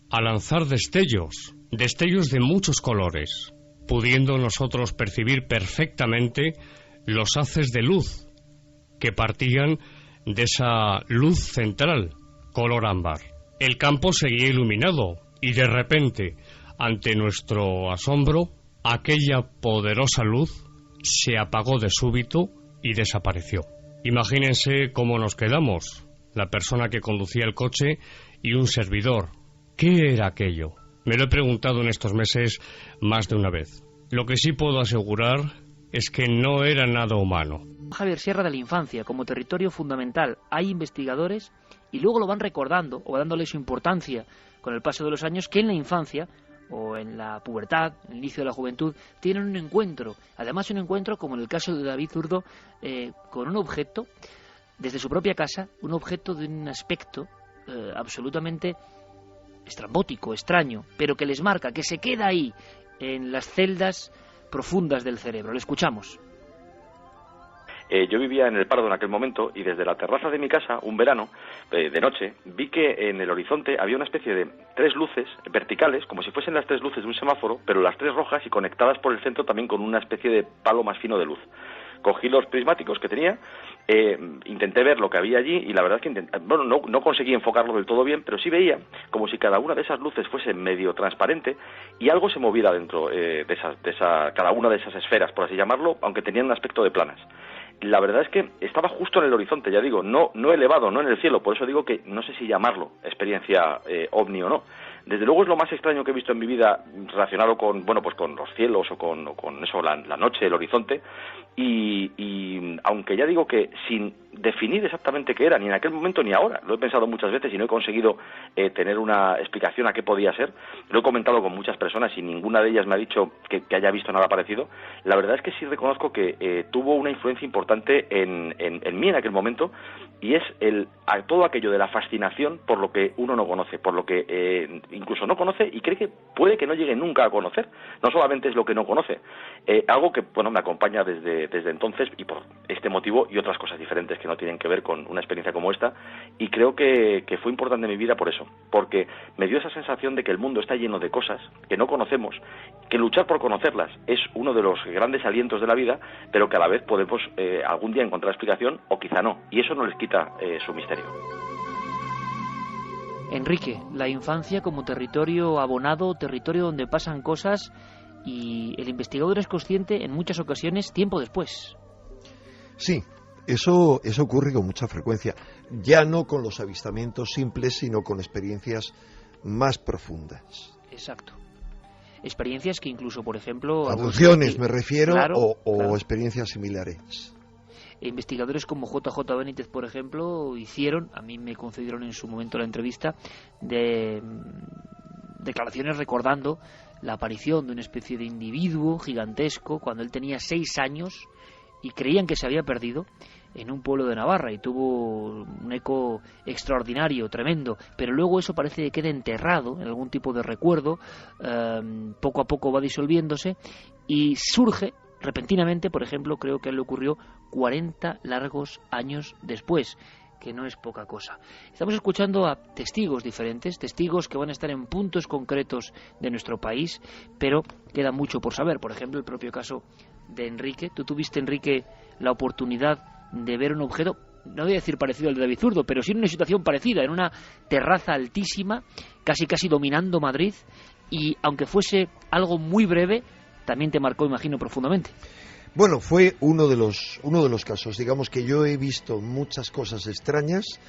a lanzar destellos de muchos colores, pudiendo nosotros percibir perfectamente los haces de luz que partían de esa luz central, color ámbar. El campo seguía iluminado y de repente, ante nuestro asombro, aquella poderosa luz se apagó de súbito y desapareció. Imagínense cómo nos quedamos, la persona que conducía el coche y un servidor. ¿Qué era aquello? Me lo he preguntado en estos meses más de una vez. Lo que sí puedo asegurar es que no era nada humano. Javier Sierra, de la infancia como territorio fundamental. Hay investigadores, y luego lo van recordando o dándole su importancia con el paso de los años, que en la infancia o en la pubertad, en el inicio de la juventud, tienen un encuentro. Además, un encuentro, como en el caso de David Zurdo, con un objeto, desde su propia casa, un objeto de un aspecto absolutamente estrambótico, extraño, pero que les marca, que se queda ahí, en las celdas profundas del cerebro. Lo escuchamos. Yo vivía en el Pardo en aquel momento y desde la terraza de mi casa, un verano, de noche, vi que en el horizonte había una especie de 3 luces verticales, como si fuesen las 3 luces de un semáforo, pero las 3 rojas y conectadas por el centro también con una especie de palo más fino de luz. Cogí los prismáticos que tenía, intenté ver lo que había allí y la verdad es que no conseguí enfocarlo del todo bien, pero sí veía como si cada una de esas luces fuese medio transparente y algo se moviera dentro de cada una de esas esferas, por así llamarlo, aunque tenían un aspecto de planas. La verdad es que estaba justo en el horizonte, ya digo, no elevado, no en el cielo, por eso digo que no sé si llamarlo experiencia ovni o no. Desde luego es lo más extraño que he visto en mi vida relacionado con, bueno, pues con los cielos o con eso, la noche, el horizonte, y aunque ya digo que sin definir exactamente qué era, ni en aquel momento ni ahora, lo he pensado muchas veces y no he conseguido tener una explicación a qué podía ser, lo he comentado con muchas personas y ninguna de ellas me ha dicho que haya visto nada parecido. La verdad es que sí reconozco que tuvo una influencia importante en mí en aquel momento, y es todo aquello de la fascinación por lo que uno no conoce, por lo que incluso no conoce y cree que puede que no llegue nunca a conocer. No solamente es lo que no conoce, algo que, bueno, me acompaña desde entonces, y por este motivo y otras cosas diferentes que no tienen que ver con una experiencia como esta, y creo que fue importante en mi vida por eso, porque me dio esa sensación de que el mundo está lleno de cosas que no conocemos, que luchar por conocerlas es uno de los grandes alientos de la vida, pero que a la vez podemos algún día encontrar explicación o quizá no, y eso no les quita su misterio. Enrique, la infancia como territorio abonado, territorio donde pasan cosas, y el investigador es consciente en muchas ocasiones tiempo después. Sí, eso ocurre con mucha frecuencia, ya no con los avistamientos simples, sino con experiencias más profundas. Exacto. Experiencias que incluso, por ejemplo... Abducciones, me refiero, claro, o experiencias similares. Investigadores como JJ Benítez, por ejemplo, hicieron, a mí me concedieron en su momento la entrevista, de declaraciones recordando la aparición de una especie de individuo gigantesco cuando él tenía 6 años y creían que se había perdido en un pueblo de Navarra, y tuvo un eco extraordinario, tremendo, pero luego eso parece que queda enterrado en algún tipo de recuerdo, poco a poco va disolviéndose y surge repentinamente. Por ejemplo, creo que a él le ocurrió 40 largos años después, que no es poca cosa. Estamos escuchando a testigos diferentes, testigos que van a estar en puntos concretos de nuestro país, pero queda mucho por saber. Por ejemplo, el propio caso de Enrique. Tú tuviste, Enrique, la oportunidad de ver un objeto, no voy a decir parecido al de David Zurdo, pero sí en una situación parecida, en una terraza altísima, casi dominando Madrid, y aunque fuese algo muy breve, también te marcó, imagino, profundamente. Bueno, fue uno de los casos. Digamos que yo he visto muchas cosas extrañas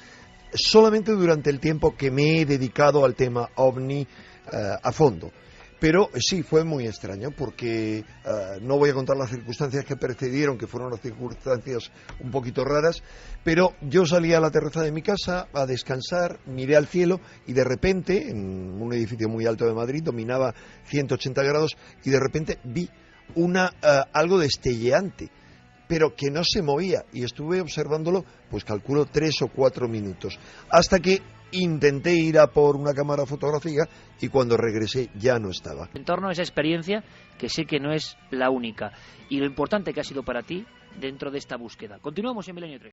solamente durante el tiempo que me he dedicado al tema OVNI a fondo. Pero sí, fue muy extraño porque no voy a contar las circunstancias que precedieron, que fueron las circunstancias un poquito raras, pero yo salí a la terraza de mi casa a descansar, miré al cielo y de repente, en un edificio muy alto de Madrid, dominaba 180 grados, y de repente vi algo destelleante, pero que no se movía, y estuve observándolo, pues calculo 3 o 4 minutos, hasta que intenté ir a por una cámara fotográfica y cuando regresé ya no estaba. En torno a esa experiencia, que sé que no es la única, y lo importante que ha sido para ti dentro de esta búsqueda. Continuamos en Milenio 3.